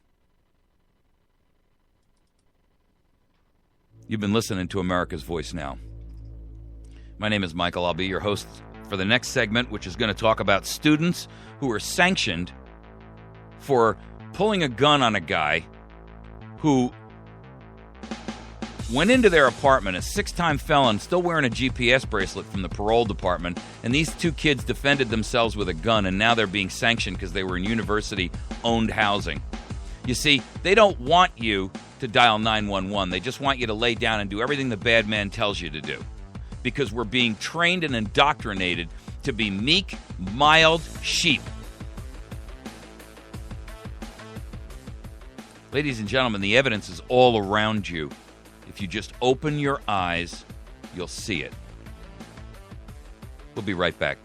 You've been listening to America's Voice Now. My name is Michael. I'll be your host for the next segment, which is going to talk about students who are sanctioned for pulling a gun on a guy who went into their apartment, a 6-time felon, still wearing a GPS bracelet from the parole department, and these two kids defended themselves with a gun, and now they're being sanctioned because they were in university-owned housing. You see, they don't want you to dial 911. They just want you to lay down and do everything the bad man tells you to do, because we're being trained and indoctrinated to be meek, mild sheep. Ladies and gentlemen, the evidence is all around you. If you just open your eyes, you'll see it. We'll be right back.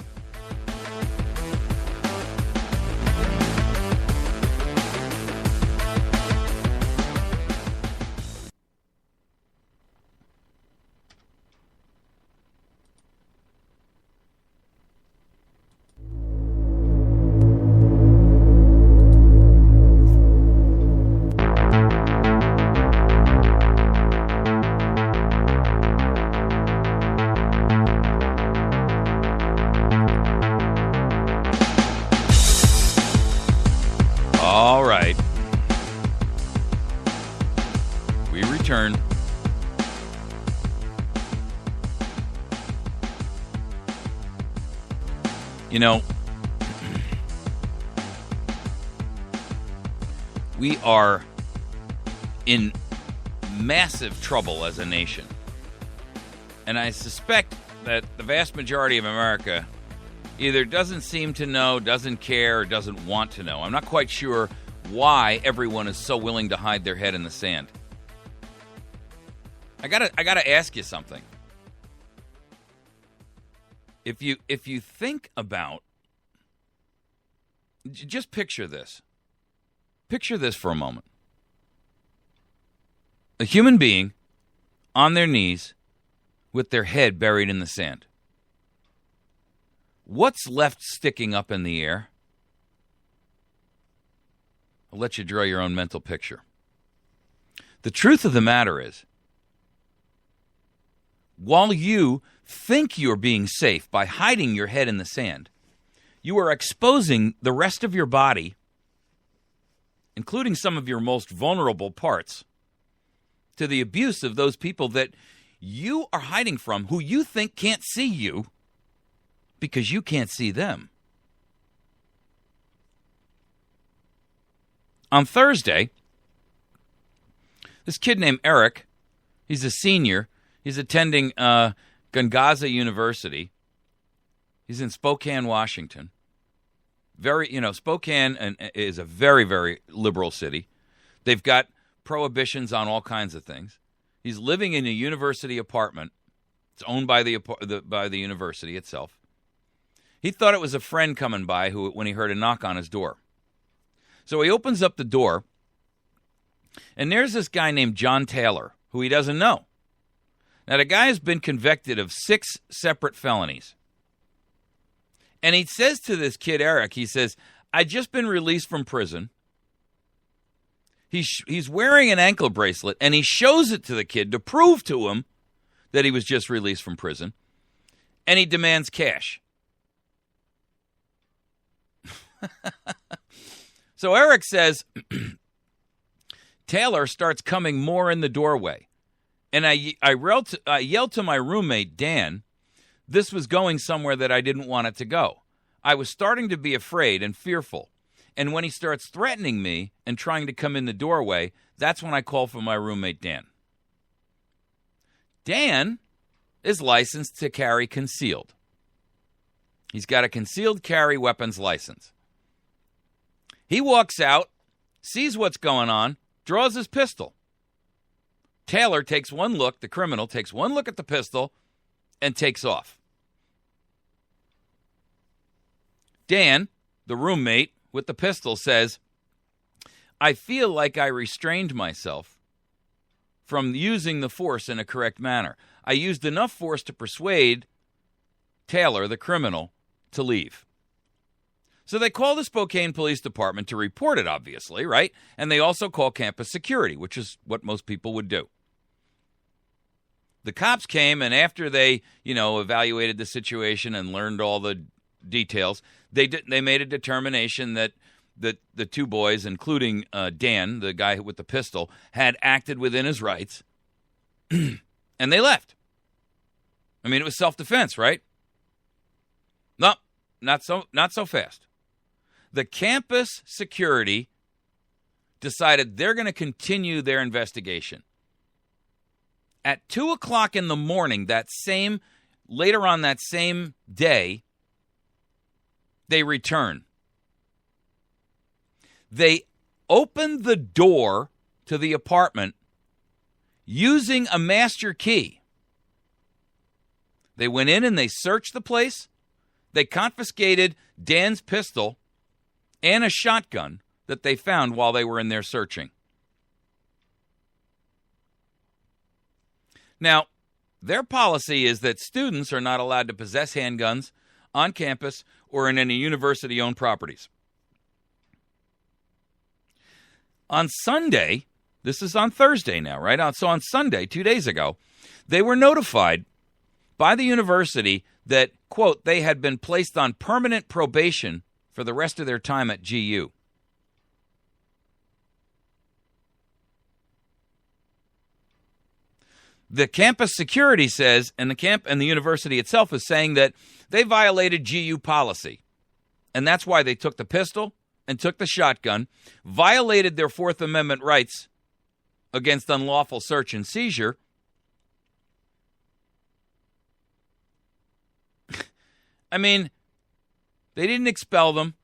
All right. We return. You know, we are in massive trouble as a nation. And I suspect that the vast majority of America either doesn't seem to know, doesn't care, or doesn't want to know. I'm not quite sure why everyone is so willing to hide their head in the sand. I gotta ask you something. If you think about, just picture this. Picture this for a moment. A human being on their knees with their head buried in the sand. What's left sticking up in the air? I'll let you draw your own mental picture. The truth of the matter is, while you think you're being safe by hiding your head in the sand, you are exposing the rest of your body including some of your most vulnerable parts, to the abuse of those people that you are hiding from, who you think can't see you because you can't see them. On Thursday, this kid named Eric, he's a senior. He's attending Gonzaga University. He's in Spokane, Washington. Spokane is a very, very liberal city. They've got prohibitions on all kinds of things. He's living in a university apartment. It's owned by the university itself. He thought it was a friend coming by when he heard a knock on his door. So he opens up the door, and there's this guy named John Taylor, who he doesn't know. Now, the guy has been convicted of 6 separate felonies. And he says to this kid, Eric, he says, "I'd just been released from prison." He's wearing an ankle bracelet, and he shows it to the kid to prove to him that he was just released from prison. And he demands cash. So Eric says, Taylor starts coming more in the doorway. And I yelled to my roommate, Dan, this was going somewhere that I didn't want it to go. I was starting to be afraid and fearful. And when he starts threatening me and trying to come in the doorway, that's when I call for my roommate, Dan. Dan is licensed to carry concealed. He's got a concealed carry weapons license. He walks out, sees what's going on, draws his pistol. Taylor takes one look, the criminal takes one look at the pistol, and takes off. Dan, the roommate with the pistol, says, I feel like I restrained myself from using the force in a correct manner. I used enough force to persuade Taylor, the criminal, to leave. So they call the Spokane Police Department to report it, obviously, right? And they also call campus security, which is what most people would do. The cops came, and after they, evaluated the situation and learned all the details, they made a determination that the 2 boys, including Dan, the guy with the pistol, had acted within his rights, and they left. I mean, it was self-defense, right? No, not so fast. The campus security decided they're going to continue their investigation. At 2 o'clock in the morning, later on that same day, they return. They opened the door to the apartment using a master key. They went in and they searched the place. They confiscated Dan's pistol and a shotgun that they found while they were in there searching. Now, their policy is that students are not allowed to possess handguns on campus or in any university-owned properties. On Sunday, this is on Thursday now, right? So on Sunday, 2 days ago, they were notified by the university that, quote, they had been placed on permanent probation for the rest of their time at GU. The campus security says, and the university itself is saying that they violated GU policy. And that's why they took the pistol and took the shotgun, violated their Fourth Amendment rights against unlawful search and seizure. I mean, they didn't expel them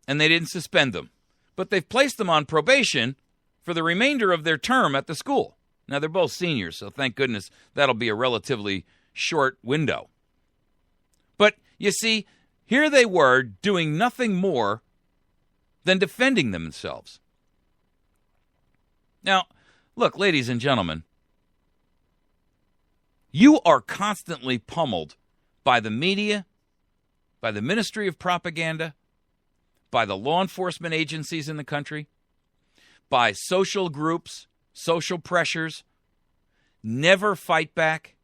and they didn't suspend them, but they've placed them on probation for the remainder of their term at the school. Now, they're both seniors, so thank goodness that'll be a relatively short window. But, you see, here they were doing nothing more than defending themselves. Now, look, ladies and gentlemen, you are constantly pummeled by the media, by the Ministry of Propaganda, by the law enforcement agencies in the country, by social groups, social pressures. Never fight back.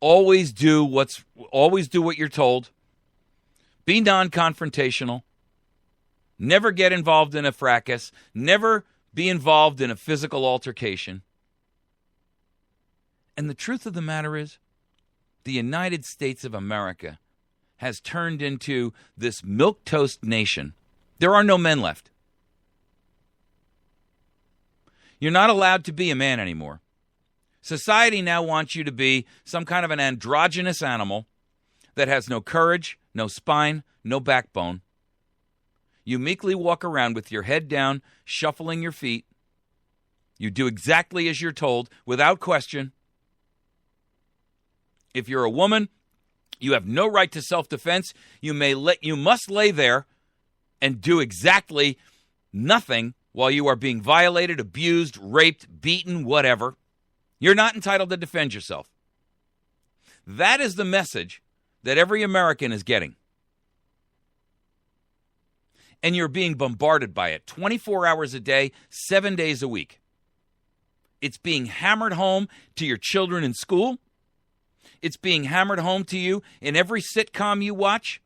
Always do what you're told. Be non-confrontational. never get involved in a fracas, never be involved in a physical altercation. And the truth of the matter is, the United States of America has turned into this milquetoast nation. There are no men left. You're not allowed to be a man anymore. Society now wants you to be some kind of an androgynous animal that has no courage, no spine, no backbone. You meekly walk around with your head down, shuffling your feet. You do exactly as you're told, without question. If you're a woman, you have no right to self-defense. You must lay there and do exactly nothing while you are being violated, abused, raped, beaten, whatever. You're not entitled to defend yourself. That is the message that every American is getting. And you're being bombarded by it 24 hours a day, 7 days a week. It's being hammered home to your children in school. It's being hammered home to you in every sitcom you watch,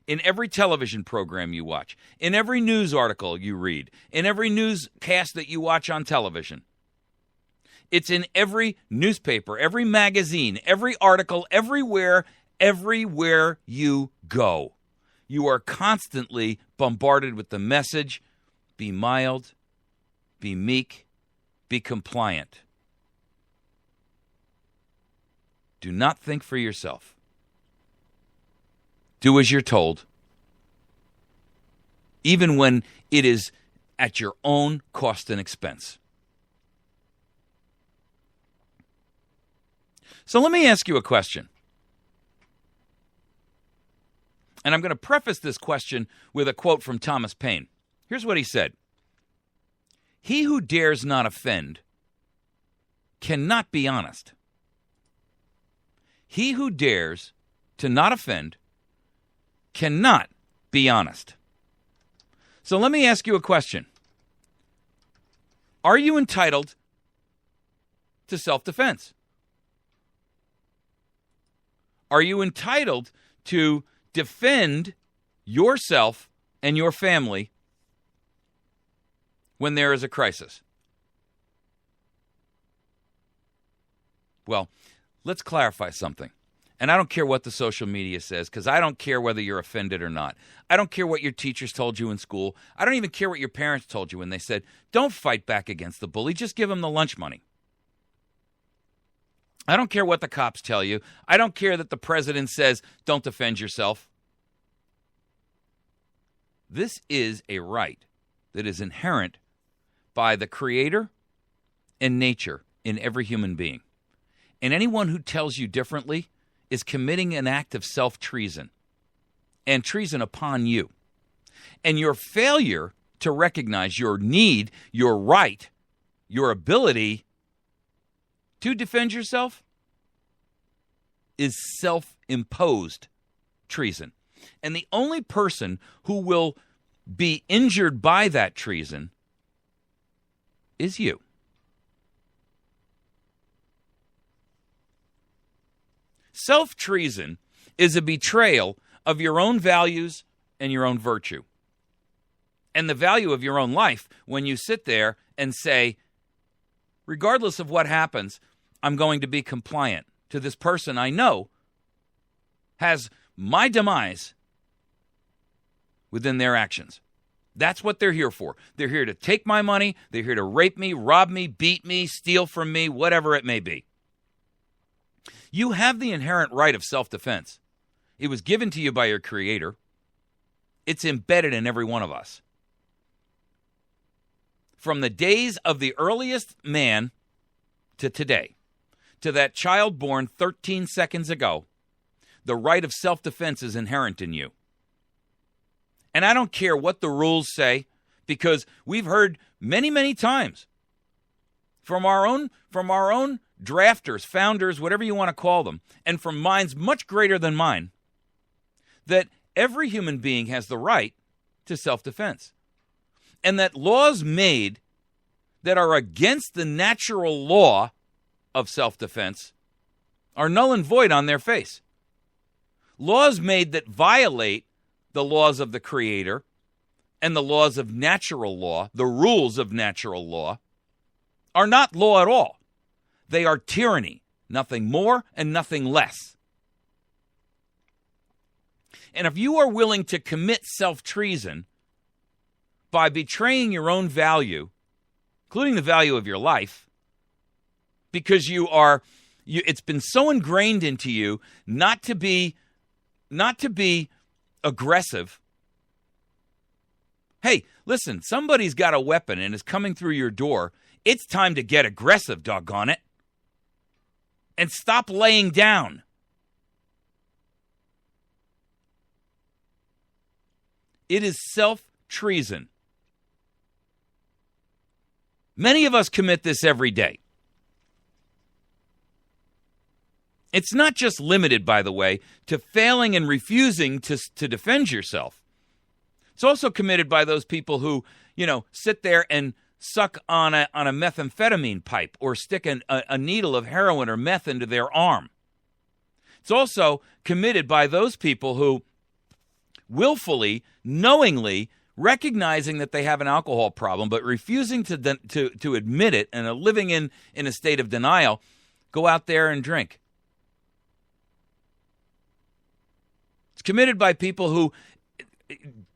in every television program you watch, in every news article you read, in every newscast that you watch on television. It's in every newspaper, every magazine, every article, everywhere you go. You are constantly bombarded with the message, be mild, be meek, be compliant. Do not think for yourself. Do as you're told, even when it is at your own cost and expense. So let me ask you a question. And I'm going to preface this question with a quote from Thomas Paine. Here's what he said. He who dares not offend cannot be honest. He who dares to not offend cannot be honest. So let me ask you a question. Are you entitled to self-defense? Are you entitled to defend yourself and your family when there is a crisis? Well, let's clarify something. And I don't care what the social media says, because I don't care whether you're offended or not. I don't care what your teachers told you in school. I don't even care what your parents told you when they said, don't fight back against the bully, just give him the lunch money. I don't care what the cops tell you. I don't care that the president says, don't defend yourself. This is a right that is inherent by the Creator and nature in every human being. And anyone who tells you differently is committing an act of self-treason and treason upon you. And your failure to recognize your need, your right, your ability to defend yourself is self-imposed treason. And the only person who will be injured by that treason is you. Self-treason is a betrayal of your own values and your own virtue. And the value of your own life when you sit there and say, regardless of what happens, I'm going to be compliant to this person I know has my demise within their actions. That's what they're here for. They're here to take my money. They're here to rape me, rob me, beat me, steal from me, whatever it may be. You have the inherent right of self-defense. It was given to you by your Creator. It's embedded in every one of us. From the days of the earliest man to today, to that child born 13 seconds ago, the right of self-defense is inherent in you. And I don't care what the rules say, because we've heard many, many times from our own drafters, founders, whatever you want to call them, and from minds much greater than mine, that every human being has the right to self-defense. And that laws made that are against the natural law of self-defense are null and void on their face. Laws made that violate the laws of the Creator and the laws of natural law, the rules of natural law, are not law at all. They are tyranny, nothing more and nothing less. And if you are willing to commit self-treason by betraying your own value, including the value of your life, because it's been so ingrained into you not to be aggressive. Hey, listen, somebody's got a weapon and is coming through your door. It's time to get aggressive, doggone it. And stop laying down. It is self-treason. Many of us commit this every day. It's not just limited, by the way, to failing and refusing to defend yourself. It's also committed by those people who, sit there and suck on a methamphetamine pipe or stick a needle of heroin or meth into their arm. It's also committed by those people who willfully, knowingly, recognizing that they have an alcohol problem but refusing to admit it and are living in a state of denial, go out there and drink. It's committed by people who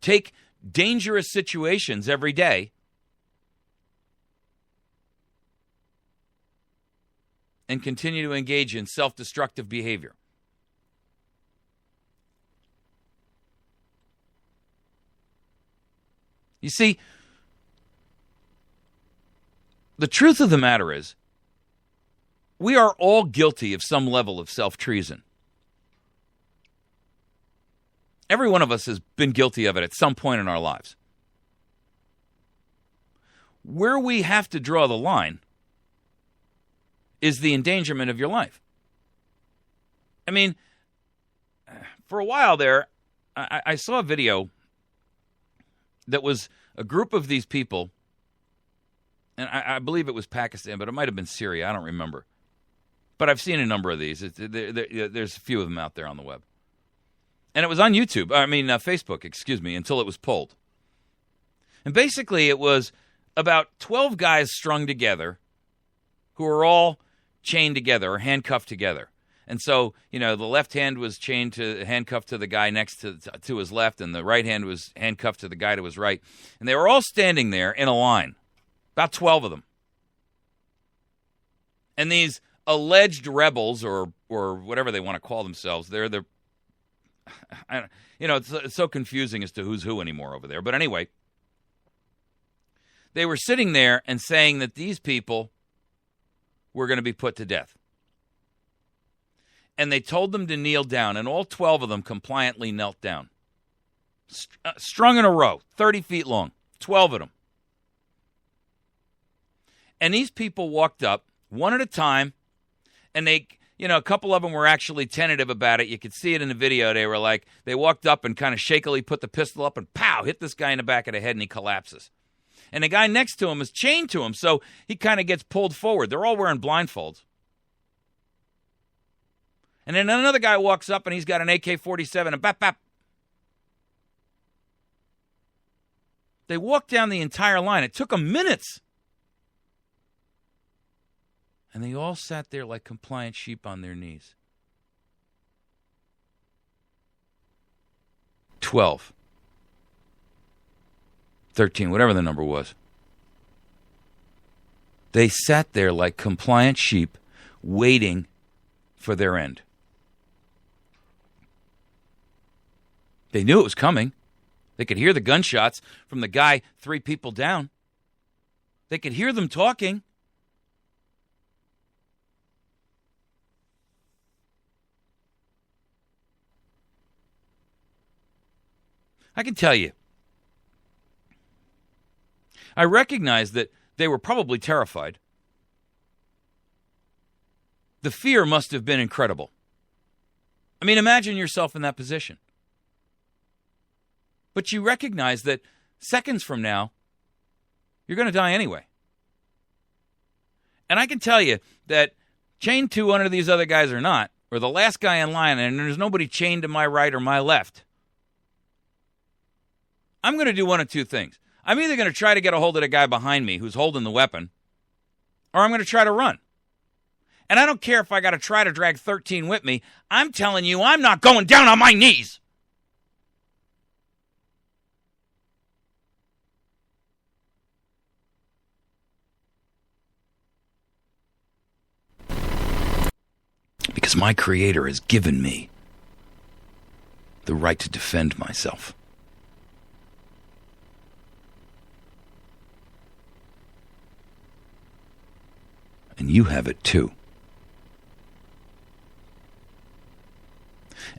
take dangerous situations every day and continue to engage in self-destructive behavior. You see, the truth of the matter is, we are all guilty of some level of self-treason. Every one of us has been guilty of it at some point in our lives. Where we have to draw the line is the endangerment of your life. I mean, for a while there, I saw a video that was a group of these people, and I believe it was Pakistan, but it might have been Syria. I don't remember. But I've seen a number of these. There's a few of them out there on the web. And it was on Facebook, until it was pulled. And basically it was about 12 guys strung together who were all chained together or handcuffed together. And so, the left hand was handcuffed to the guy next to his left, and the right hand was handcuffed to the guy to his right. And they were all standing there in a line, about 12 of them. And these alleged rebels, or whatever they want to call themselves, it's so confusing as to who's who anymore over there. But anyway, they were sitting there and saying that these people were going to be put to death. And they told them to kneel down, and all 12 of them compliantly knelt down. Strung in a row, 30 feet long, 12 of them. And these people walked up, one at a time, and they, a couple of them were actually tentative about it. You could see it in the video. They walked up and kind of shakily put the pistol up and pow, hit this guy in the back of the head, and he collapses. And the guy next to him is chained to him, so he kind of gets pulled forward. They're all wearing blindfolds. And then another guy walks up, and he's got an AK-47, and bap, bap. They walked down the entire line. It took them minutes. And they all sat there like compliant sheep on their knees. 12. 13, whatever the number was. They sat there like compliant sheep waiting for their end. They knew it was coming. They could hear the gunshots from the guy 3 people down. They could hear them talking. I can tell you, I recognize that they were probably terrified. The fear must have been incredible. I mean, imagine yourself in that position. But you recognize that seconds from now, you're going to die anyway. And I can tell you that chained to one of these other guys or not, or the last guy in line, and there's nobody chained to my right or my left, I'm going to do one of two things. I'm either going to try to get a hold of the guy behind me who's holding the weapon, or I'm going to try to run. And I don't care if I got to try to drag 13 with me. I'm telling you, I'm not going down on my knees. Because my Creator has given me the right to defend myself. And you have it too.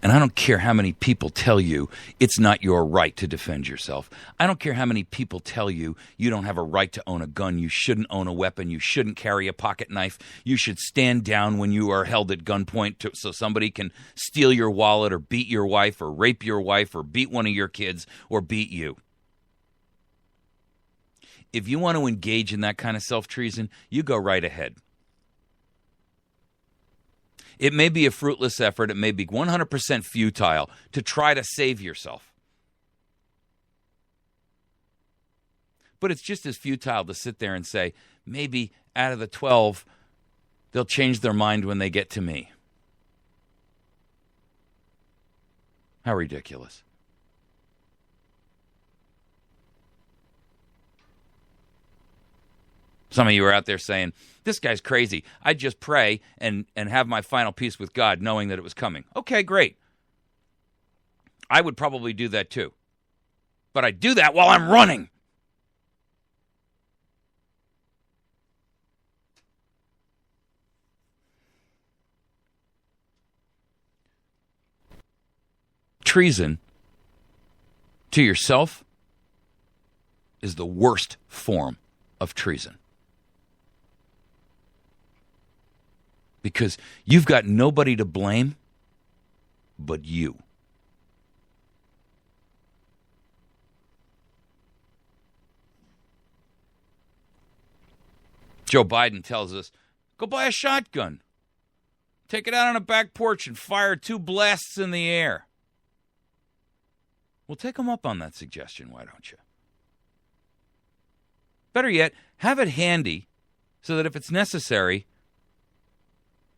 And I don't care how many people tell you it's not your right to defend yourself. I don't care how many people tell you you don't have a right to own a gun, you shouldn't own a weapon, you shouldn't carry a pocket knife, you should stand down when you are held at gunpoint so somebody can steal your wallet or beat your wife or rape your wife or beat one of your kids or beat you. If you want to engage in that kind of self-treason, you go right ahead. It may be a fruitless effort. It may be 100% futile to try to save yourself. But it's just as futile to sit there and say, maybe out of the 12, they'll change their mind when they get to me. How ridiculous. Some of you are out there saying, this guy's crazy. I'd just pray and have my final peace with God knowing that it was coming. Okay, great. I would probably do that too. But I do that while I'm running. Treason to yourself is the worst form of treason. Because you've got nobody to blame but you. Joe Biden tells us, go buy a shotgun. Take it out on a back porch and fire 2 blasts in the air. Well, take him up on that suggestion, why don't you? Better yet, have it handy so that if it's necessary,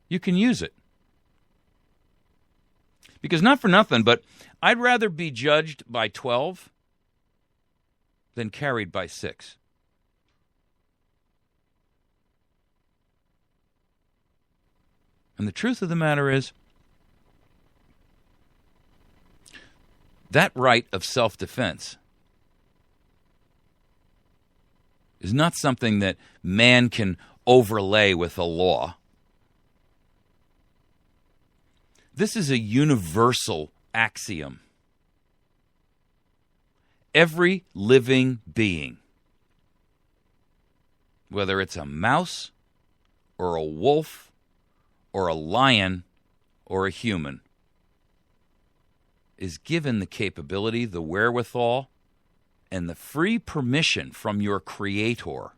you can use it. Because not for nothing, but I'd rather be judged by 12 than carried by 6. And the truth of the matter is, that right of self-defense is not something that man can overlay with a law. This is a universal axiom. Every living being, whether it's a mouse or a wolf or a lion or a human, is given the capability, the wherewithal, and the free permission from your Creator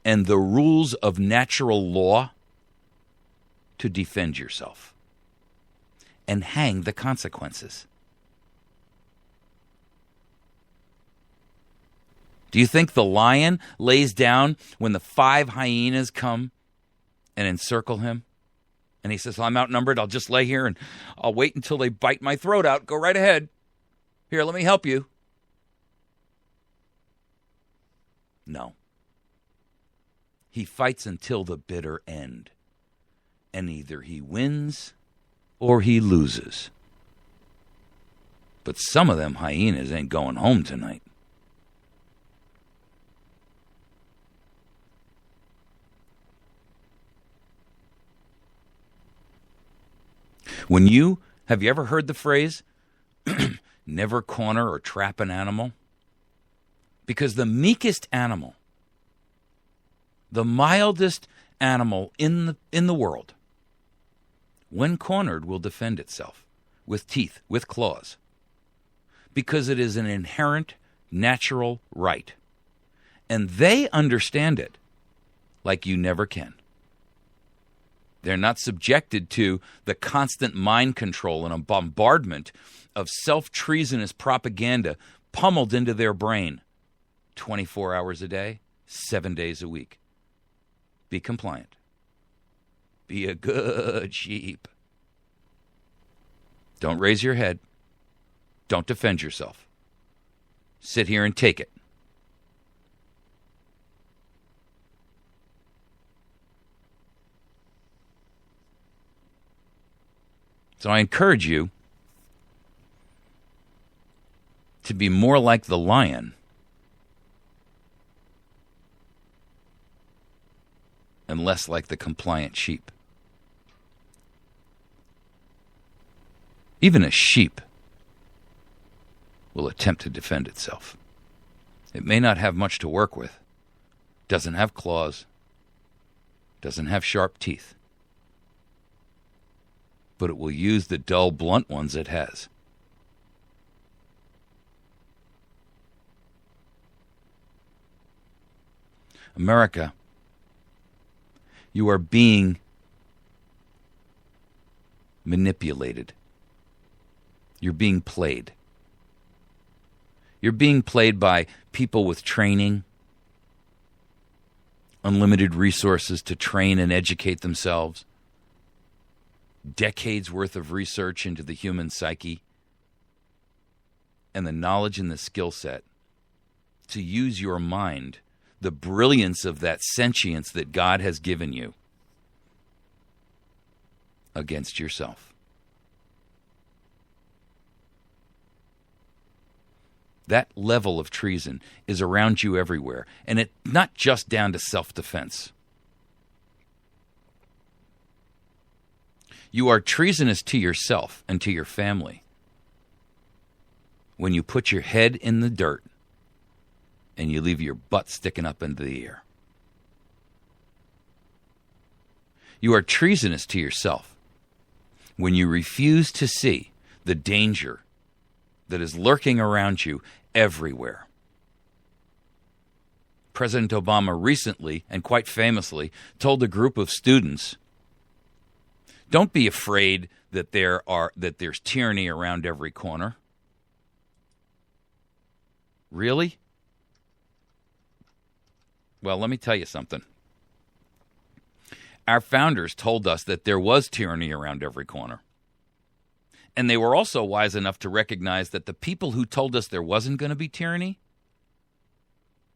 and the rules of natural law to defend yourself and hang the consequences. Do you think the lion lays down when the 5 hyenas come and encircle him? And he says, well, I'm outnumbered. I'll just lay here and I'll wait until they bite my throat out. Go right ahead. Here, let me help you. No. He fights until the bitter end. And either he wins or he loses. But some of them hyenas ain't going home tonight. Have you ever heard the phrase, never corner or trap an animal? Because the meekest animal, the mildest animal in the world, when cornered, will defend itself with teeth, with claws, because it is an inherent, natural right. And they understand it like you never can. They're not subjected to the constant mind control and a bombardment of self-treasonous propaganda pummeled into their brain 24 hours a day, 7 days a week. Be compliant. Be a good sheep. Don't raise your head. Don't defend yourself. Sit here and take it. So I encourage you to be more like the lion and less like the compliant sheep. Even a sheep will attempt to defend itself. It may not have much to work with, doesn't have claws, doesn't have sharp teeth, but it will use the dull, blunt ones it has. America, you are being manipulated. You're being played. You're being played by people with training, unlimited resources to train and educate themselves, decades worth of research into the human psyche, and the knowledge and the skill set to use your mind, the brilliance of that sentience that God has given you, against yourself. That level of treason is around you everywhere, and it's not just down to self-defense. You are treasonous to yourself and to your family when you put your head in the dirt and you leave your butt sticking up into the air. You are treasonous to yourself when you refuse to see the danger that is lurking around you everywhere. President Obama recently, and quite famously, told a group of students, don't be afraid that there's tyranny around every corner. Really? Well, let me tell you something. Our founders told us that there was tyranny around every corner. And they were also wise enough to recognize that the people who told us there wasn't going to be tyranny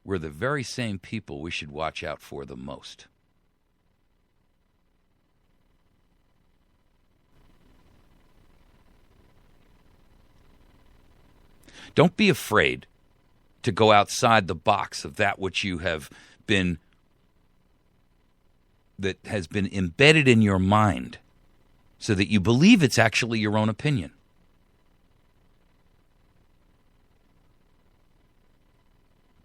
were the very same people we should watch out for the most. Don't be afraid to go outside the box of that which you have been, that has been embedded in your mind so that you believe it's actually your own opinion.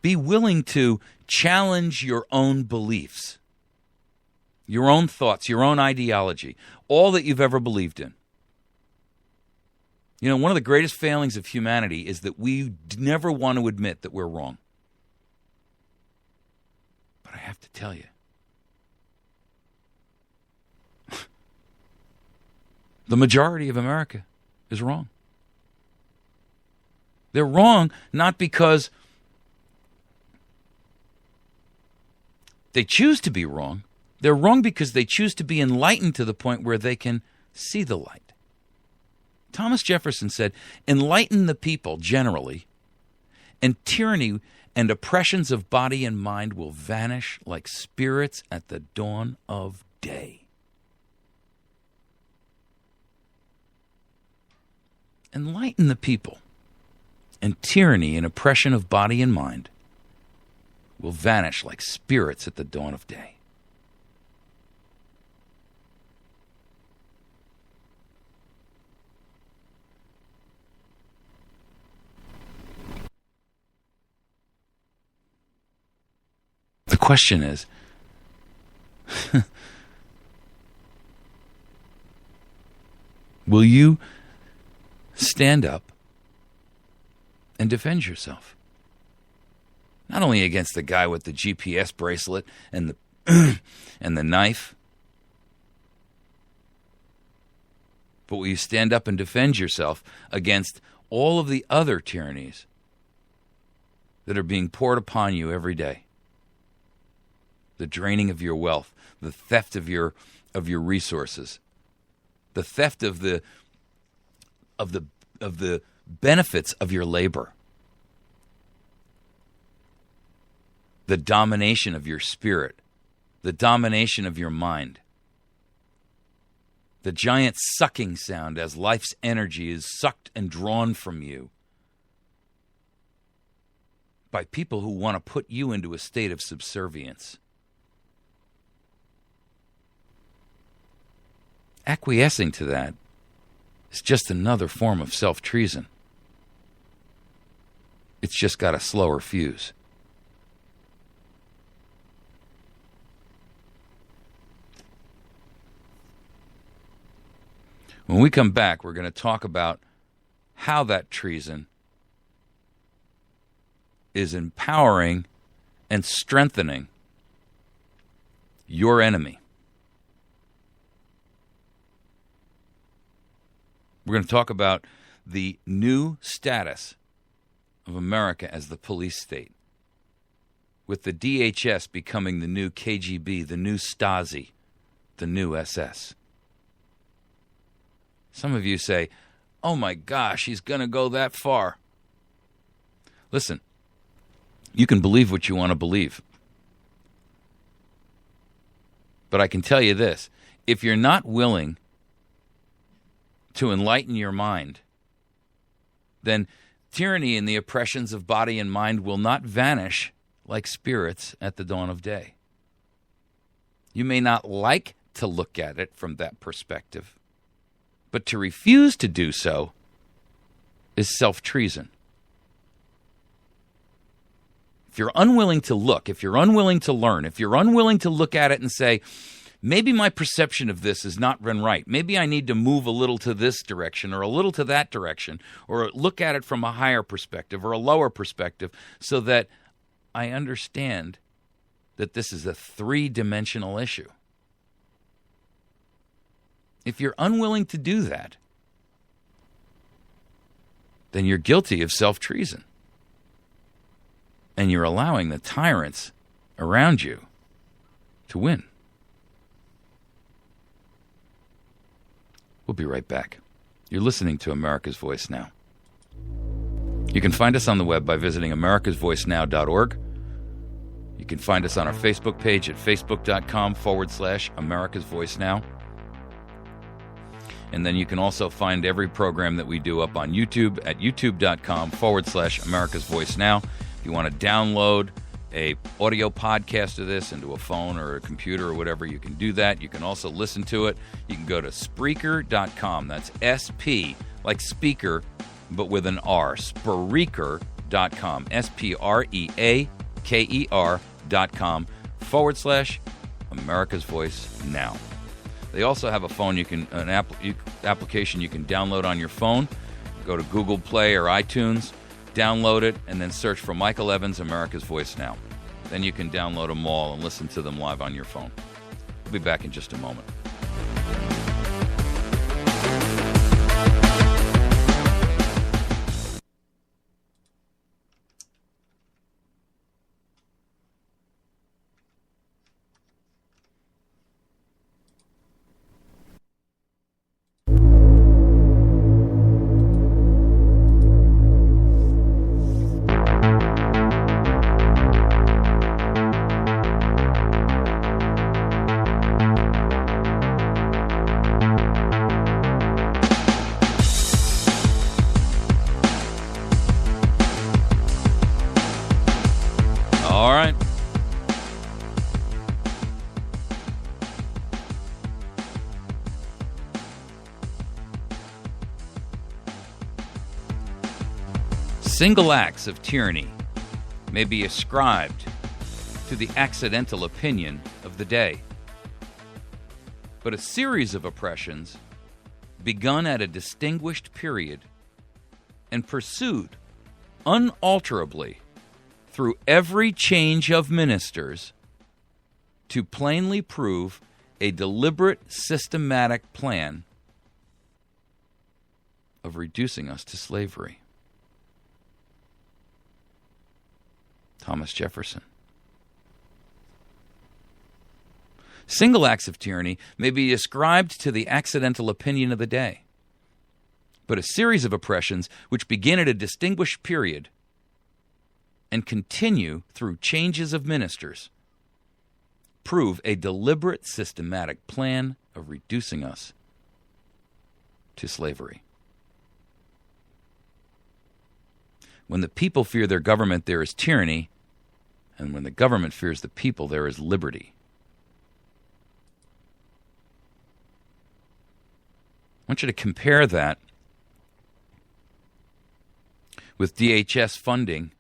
Be willing to challenge your own beliefs, your own thoughts, your own ideology, all that you've ever believed in. You know, one of the greatest failings of humanity is that we never want to admit that we're wrong. But I have to tell you, the majority of America is wrong. They're wrong not because they choose to be wrong. They're wrong because they choose to be enlightened to the point where they can see the light. Thomas Jefferson said, enlighten the people generally, and tyranny and oppressions of body and mind will vanish like spirits at the dawn of day. Enlighten the people, and tyranny and oppression of body and mind will vanish like spirits at the dawn of day. The question is, will you stand up and defend yourself? Not only against the guy with the GPS bracelet and the and the knife, But will you stand up and defend yourself against all of the other tyrannies that are being poured upon you every day? The draining of your wealth, the theft of your resources, the theft of the benefits of your labor, the domination of your spirit, the domination of your mind, the giant sucking sound as life's energy is sucked and drawn from you by people who want to put you into a state of subservience. Acquiescing to that is just another form of self-treason. It's just got a slower fuse. When we come back, we're going to talk about how that treason is empowering and strengthening your enemy. We're going to talk about the new status of America as the police state, with the DHS becoming the new KGB, the new Stasi, the new SS. Some of you say, oh my gosh, he's going to go that far. Listen, you can believe what you want to believe. But I can tell you this, if you're not willing to enlighten your mind, then tyranny and the oppressions of body and mind will not vanish like spirits at the dawn of day. You may not like to look at it from that perspective, but to refuse to do so is self-treason. If you're unwilling to look, if you're unwilling to learn, if you're unwilling to look at it and say, maybe my perception of this has not been right. Maybe I need to move a little to this direction or a little to that direction, or look at it from a higher perspective or a lower perspective so that I understand that this is a three-dimensional issue. If you're unwilling to do that, then you're guilty of self-treason. And you're allowing the tyrants around you to win. We'll be right back. You're listening to America's Voice Now. You can find us on the web by visiting americasvoicenow.org. You can find us on our Facebook page at facebook.com/America's Voice Now. And then you can also find every program that we do up on YouTube at youtube.com/America's Voice Now. If you want to download a audio podcast of this into a phone or a computer or whatever, you can do that. You can also listen to it. You can go to Spreaker.com. That's SP, like speaker, but with an R. Spreaker.com. SPREAKER.com/America's Voice Now. They also have a phone application you can download on your phone. Go to Google Play or iTunes, download it, and then search for Michael Evans, America's Voice Now. Then you can download them all and listen to them live on your phone. We'll be back in just a moment. All right. Single acts of tyranny may be ascribed to the accidental opinion of the day. But a series of oppressions begun at a distinguished period and pursued unalterably through every change of ministers to plainly prove a deliberate, systematic plan of reducing us to slavery. Thomas Jefferson. Single acts of tyranny may be ascribed to the accidental opinion of the day, but a series of oppressions which begin at a distinguished period and continue through changes of ministers prove a deliberate, systematic plan of reducing us to slavery. When the people fear their government, there is tyranny, and when the government fears the people, there is liberty. I want you to compare that with DHS funding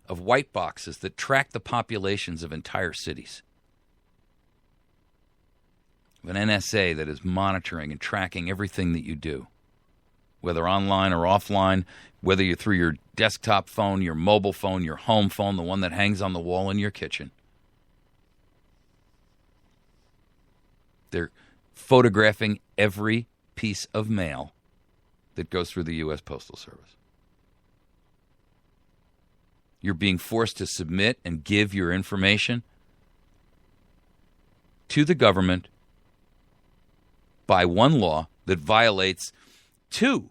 of white boxes that track the populations of entire cities. Of an NSA that is monitoring and tracking everything that you do, whether online or offline, whether you're through your desktop phone, your mobile phone, your home phone, the one that hangs on the wall in your kitchen. They're photographing every piece of mail that goes through the U.S. Postal Service. You're being forced to submit and give your information to the government by one law that violates two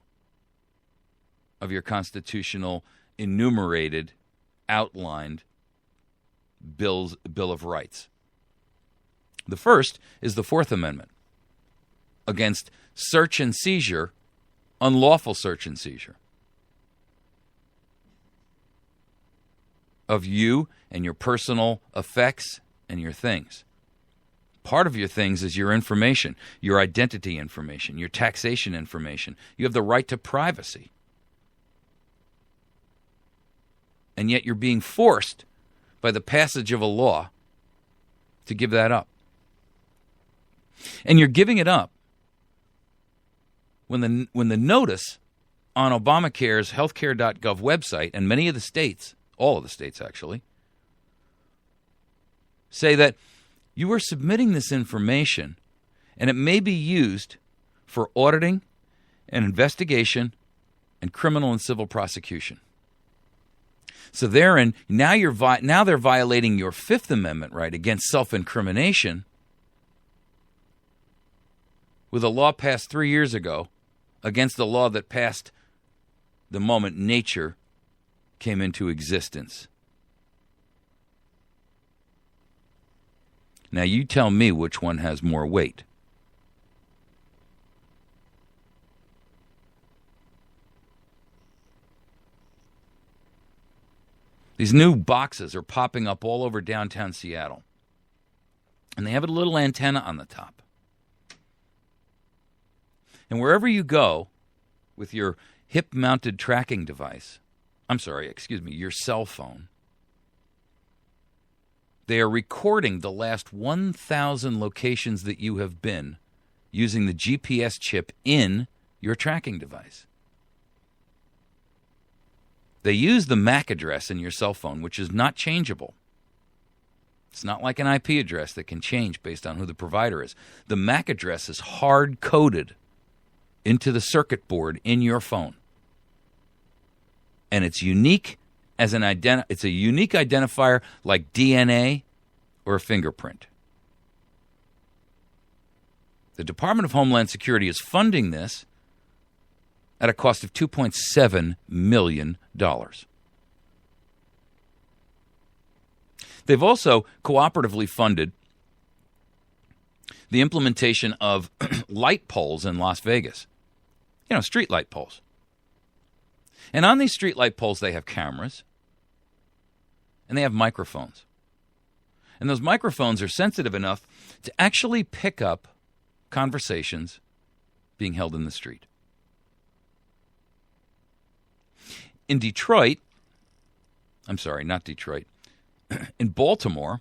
of your constitutional enumerated, outlined Bill of Rights. The first is the Fourth Amendment against search and seizure, unlawful search and seizure of you and your personal effects and your things. Part of your things is your information, your identity information, your taxation information. You have the right to privacy. And yet you're being forced by the passage of a law to give that up. And you're giving it up when the notice on Obamacare's healthcare.gov website, and many of the states, all of the states actually, say that you are submitting this information and it may be used for auditing and investigation and criminal and civil prosecution. So therein, now they're violating your Fifth Amendment right against self-incrimination with a law passed 3 years ago against a law that passed the moment nature came into existence. Now you tell me which one has more weight. These new boxes are popping up all over downtown Seattle. And they have a little antenna on the top. And wherever you go with your hip-mounted tracking device, your cell phone, they are recording the last 1,000 locations that you have been using the GPS chip in your tracking device. They use the MAC address in your cell phone, which is not changeable. It's not like an IP address that can change based on who the provider is. The MAC address is hard-coded into the circuit board in your phone. And it's unique as it's a unique identifier like DNA or a fingerprint. The Department of Homeland Security is funding this at a cost of $2.7 million. They've also cooperatively funded the implementation of light poles in Las Vegas. Street light poles. And on these street light poles, they have cameras and they have microphones. And those microphones are sensitive enough to actually pick up conversations being held in the street. In in Baltimore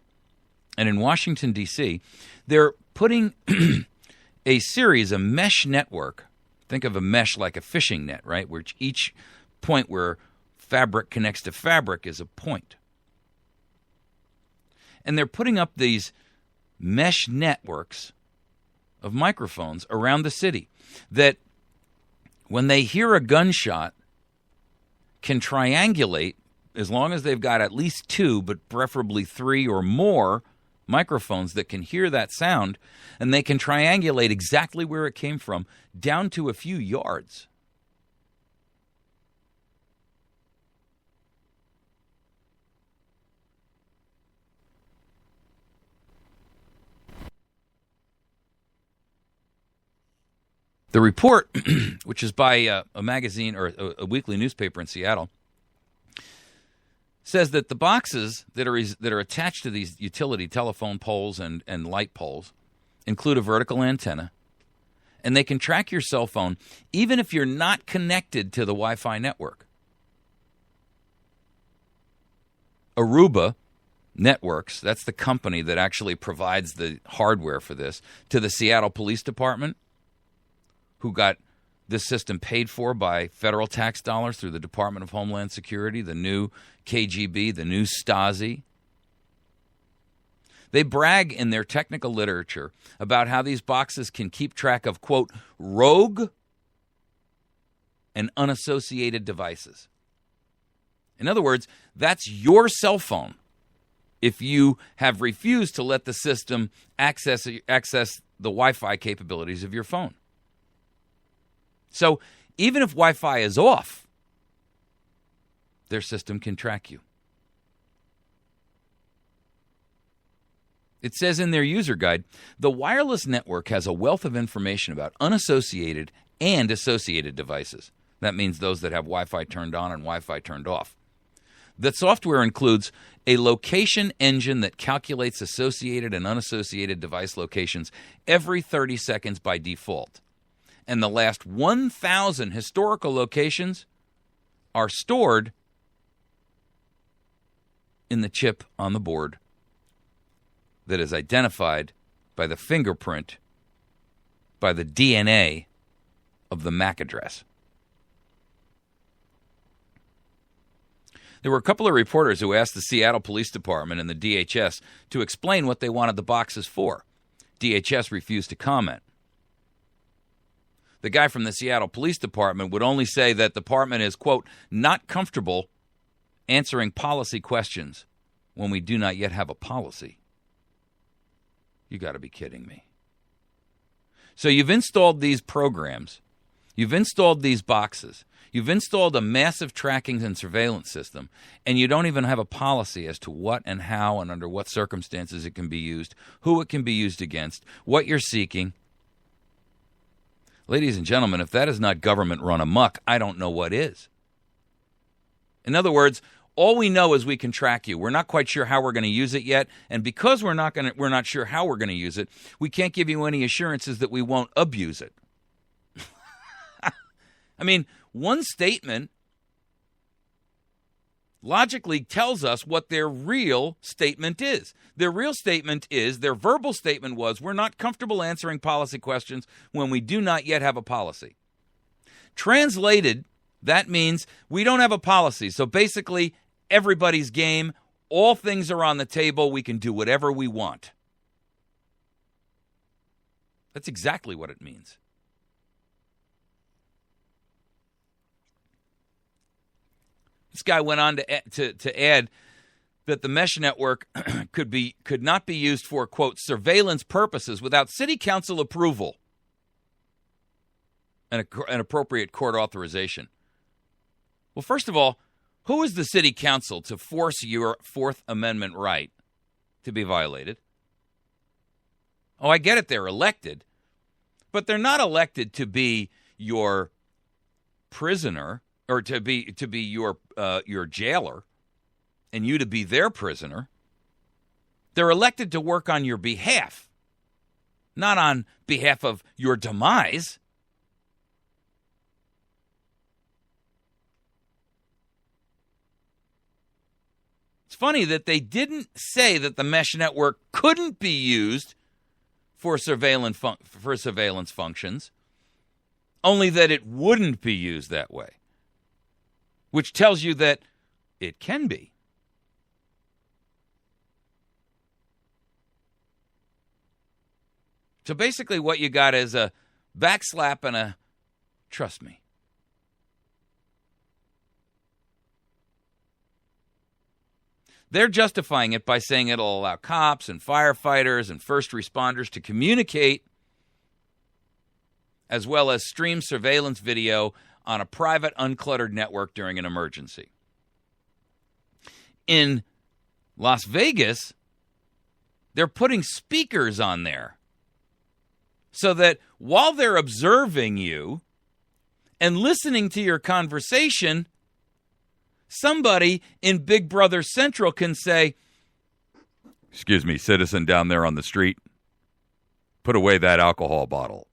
and in Washington, D.C., they're putting a mesh network. Think of a mesh like a fishing net, right? Where each point where fabric connects to fabric is a point. And they're putting up these mesh networks of microphones around the city that when they hear a gunshot, can triangulate, as long as they've got at least 2, but preferably 3 or more microphones that can hear that sound, and they can triangulate exactly where it came from, down to a few yards. The report, which is by a magazine or a weekly newspaper in Seattle, says that the boxes that are attached to these utility telephone poles and light poles include a vertical antenna, and they can track your cell phone even if you're not connected to the Wi-Fi network. Aruba Networks, that's the company that actually provides the hardware for this, to the Seattle Police Department, who got this system paid for by federal tax dollars through the Department of Homeland Security, the new KGB, the new Stasi. They brag in their technical literature about how these boxes can keep track of, quote, rogue and unassociated devices. In other words, that's your cell phone if you have refused to let the system access the Wi-Fi capabilities of your phone. So even if Wi-Fi is off, their system can track you. It says in their user guide, the wireless network has a wealth of information about unassociated and associated devices. That means those that have Wi-Fi turned on and Wi-Fi turned off. The software includes a location engine that calculates associated and unassociated device locations every 30 seconds by default. And the last 1,000 historical locations are stored in the chip on the board that is identified by the fingerprint, by the DNA of the MAC address. There were a couple of reporters who asked the Seattle Police Department and the DHS to explain what they wanted the boxes for. DHS refused to comment. The guy from the Seattle Police Department would only say that the department is, quote, not comfortable answering policy questions when we do not yet have a policy. You got to be kidding me. So you've installed these programs. You've installed these boxes. You've installed a massive tracking and surveillance system, and you don't even have a policy as to what and how and under what circumstances it can be used, who it can be used against, what you're seeking. Ladies and gentlemen, if that is not government run amok, I don't know what is. In other words, all we know is we can track you. We're not quite sure how we're going to use it yet, and because we're not sure how we're going to use it, we can't give you any assurances that we won't abuse it. I mean, one statement logically tells us what their real statement is. Their real statement is, their verbal statement was, we're not comfortable answering policy questions when we do not yet have a policy. Translated, that means we don't have a policy. So basically, everybody's game, all things are on the table, we can do whatever we want. That's exactly what it means. This guy went on to add that the mesh network could not be used for, quote, surveillance purposes without city council approval and an appropriate court authorization. Well, first of all, who is the city council to force your Fourth Amendment right to be violated? Oh, I get it, they're elected, but they're not elected to be your prisoner or to be your jailer and you to be their prisoner. They're elected to work on your behalf, not on behalf of your demise. It's funny that they didn't say that the mesh network couldn't be used for surveillance functions, only that it wouldn't be used that way, which tells you that it can be. So basically what you got is a backslap and a trust me. They're justifying it by saying it'll allow cops and firefighters and first responders to communicate as well as stream surveillance video on a private, uncluttered network during an emergency. In Las Vegas, they're putting speakers on there so that while they're observing you and listening to your conversation, somebody in Big Brother Central can say, "Excuse me, citizen down there on the street, put away that alcohol bottle."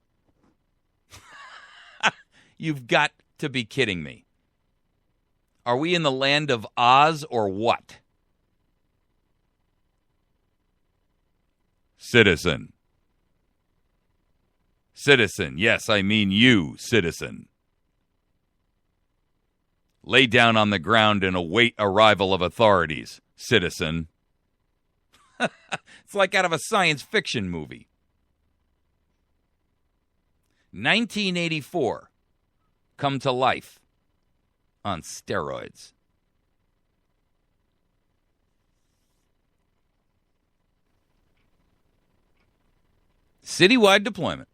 You've got to be kidding me. Are we in the land of Oz or what? Citizen. Citizen. Yes, I mean you, citizen. Lay down on the ground and await arrival of authorities, citizen. It's like out of a science fiction movie. 1984. Come to life on steroids. Citywide deployment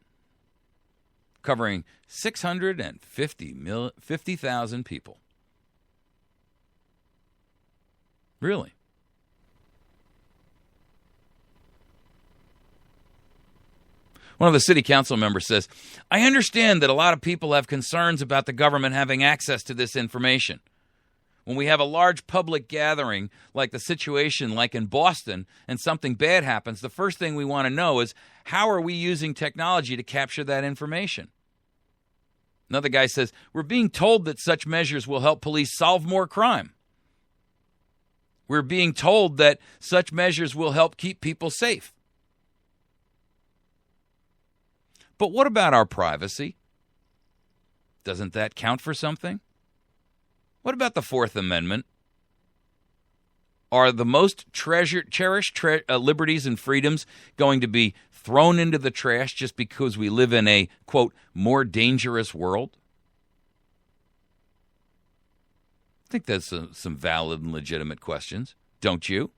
covering 650,000 people. Really? One of the city council members says, "I understand that a lot of people have concerns about the government having access to this information. When we have a large public gathering, like the situation like in Boston, and something bad happens, the first thing we want to know is, how are we using technology to capture that information?" Another guy says, "We're being told that such measures will help police solve more crime. We're being told that such measures will help keep people safe. But what about our privacy? Doesn't that count for something? What about the Fourth Amendment? Are the most cherished liberties and freedoms going to be thrown into the trash just because we live in a, quote, more dangerous world?" I think that's some valid and legitimate questions, don't you?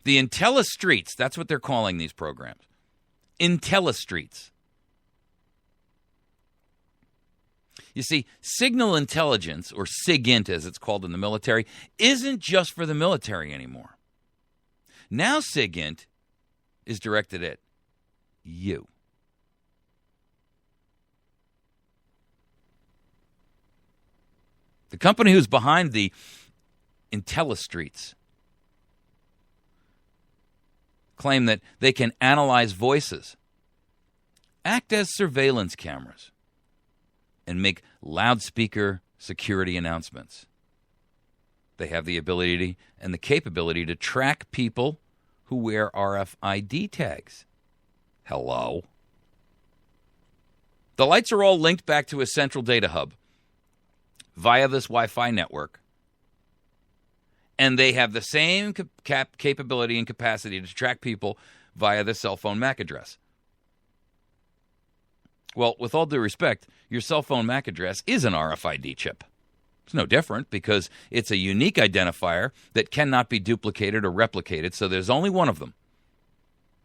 The IntelliStreets, that's what they're calling these programs. IntelliStreets. You see, signal intelligence, or SIGINT as it's called in the military, isn't just for the military anymore. Now SIGINT is directed at you. The company who's behind the IntelliStreets claim that they can analyze voices, act as surveillance cameras, and make loudspeaker security announcements. They have the ability and the capability to track people who wear RFID tags. Hello? The lights are all linked back to a central data hub via this Wi-Fi network, and they have the same capability and capacity to track people via the cell phone MAC address. Well, with all due respect, your cell phone MAC address is an RFID chip. It's no different because it's a unique identifier that cannot be duplicated or replicated, so there's only one of them.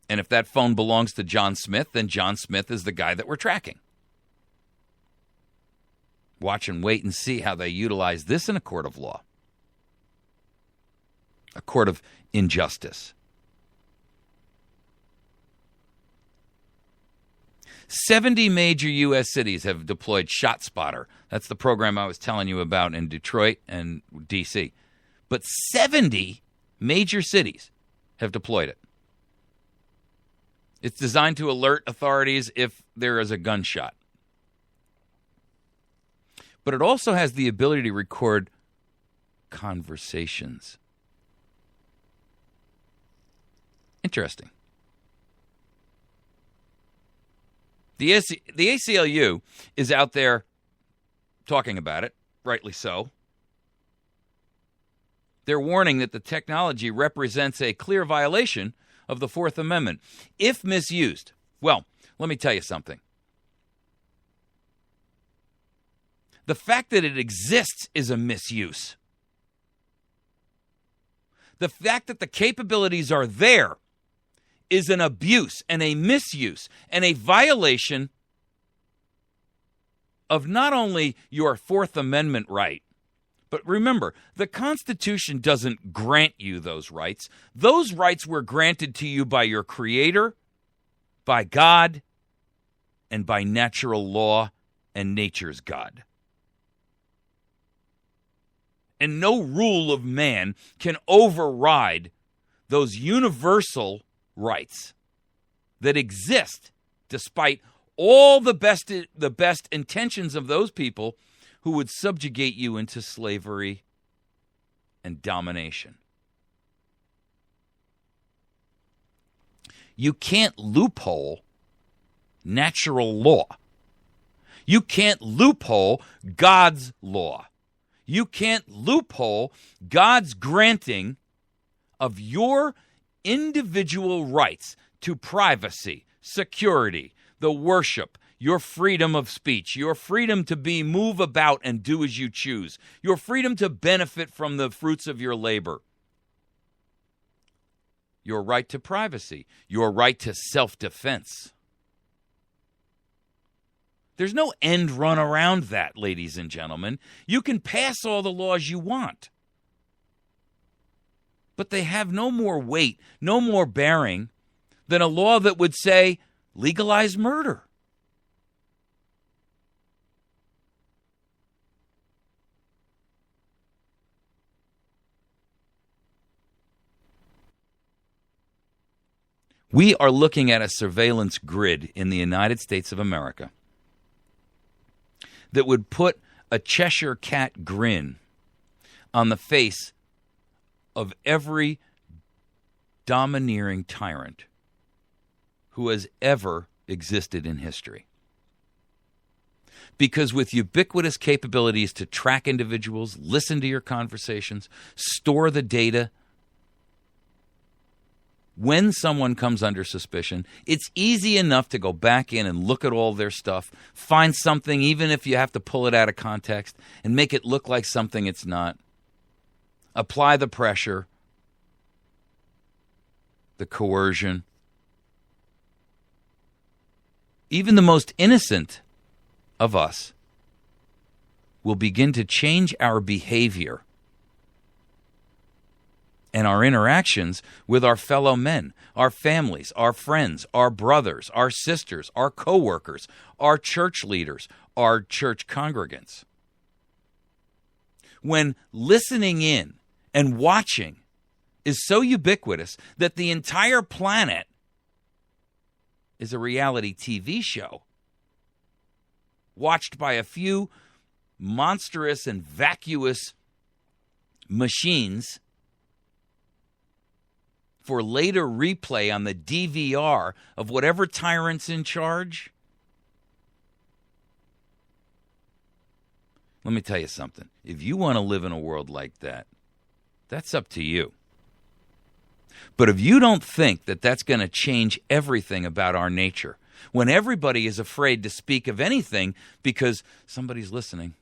And if that phone belongs to John Smith, then John Smith is the guy that we're tracking. Watch and wait and see how they utilize this in a court of law. A court of injustice. 70 major U.S. cities have deployed ShotSpotter. That's the program I was telling you about in Detroit and D.C. But 70 major cities have deployed it. It's designed to alert authorities if there is a gunshot. But it also has the ability to record conversations. Interesting. The ACLU is out there talking about it, rightly so. They're warning that the technology represents a clear violation of the Fourth Amendment if misused. Well, let me tell you something. The fact that it exists is a misuse. The fact that the capabilities are there is an abuse and a misuse and a violation of not only your Fourth Amendment right, but remember, the Constitution doesn't grant you those rights. Those rights were granted to you by your Creator, by God, and by natural law and nature's God. And no rule of man can override those universal rights that exist despite all the best intentions of those people who would subjugate you into slavery and domination. You can't loophole natural law. You can't loophole God's law. You can't loophole God's granting of your individual rights to privacy, security, the worship, your freedom of speech, your freedom to move about and do as you choose, your freedom to benefit from the fruits of your labor, your right to privacy, your right to self-defense. There's no end run around that, ladies and gentlemen. You can pass all the laws you want, but they have no more weight, no more bearing than a law that would say legalize murder. We are looking at a surveillance grid in the United States of America that would put a Cheshire cat grin on the face of every domineering tyrant who has ever existed in history. Because with ubiquitous capabilities to track individuals, listen to your conversations, store the data, when someone comes under suspicion, it's easy enough to go back in and look at all their stuff, find something, even if you have to pull it out of context, and make it look like something it's not. Apply the pressure, the coercion. Even the most innocent of us will begin to change our behavior and our interactions with our fellow men, our families, our friends, our brothers, our sisters, our co-workers, our church leaders, our church congregants. When listening in and watching is so ubiquitous that the entire planet is a reality TV show watched by a few monstrous and vacuous machines for later replay on the DVR of whatever tyrant's in charge. Let me tell you something. If you want to live in a world like that, that's up to you. But if you don't think that that's going to change everything about our nature, when everybody is afraid to speak of anything because somebody's listening,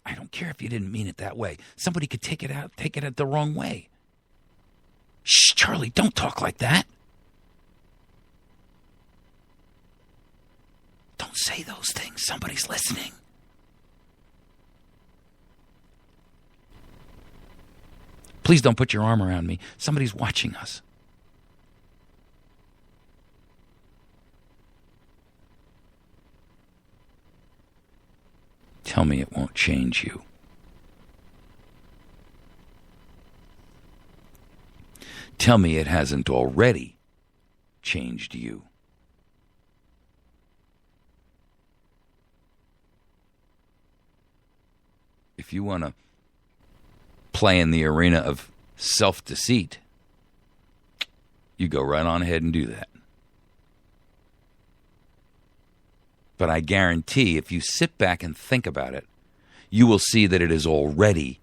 I don't care if you didn't mean it that way. Somebody could take it the wrong way. Shh, Charlie, don't talk like that. Don't say those things. Somebody's listening. Please don't put your arm around me. Somebody's watching us. Tell me it won't change you. Tell me it hasn't already changed you. If you want to play in the arena of self-deceit, you go right on ahead and do that. But I guarantee if you sit back and think about it, you will see that it has already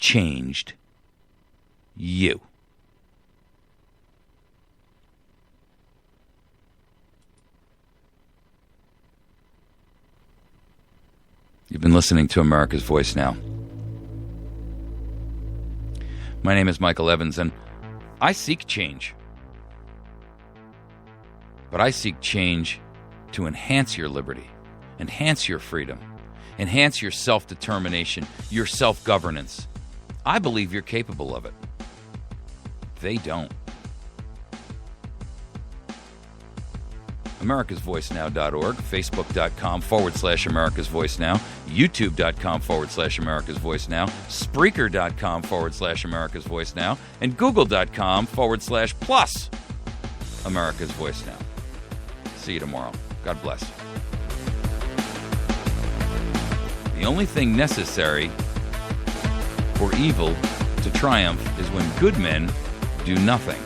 changed you. been listening to America's Voice Now. My name is Michael Evans, and I seek change. But I seek change to enhance your liberty, enhance your freedom, enhance your self-determination, your self-governance. I believe you're capable of it. They don't. AmericasVoiceNow.org, Facebook.com/AmericasVoiceNow, YouTube.com/AmericasVoiceNow, Spreaker.com/AmericasVoiceNow, and Google.com/plus America's Voice Now. See you tomorrow. God bless. The only thing necessary for evil to triumph is when good men do nothing.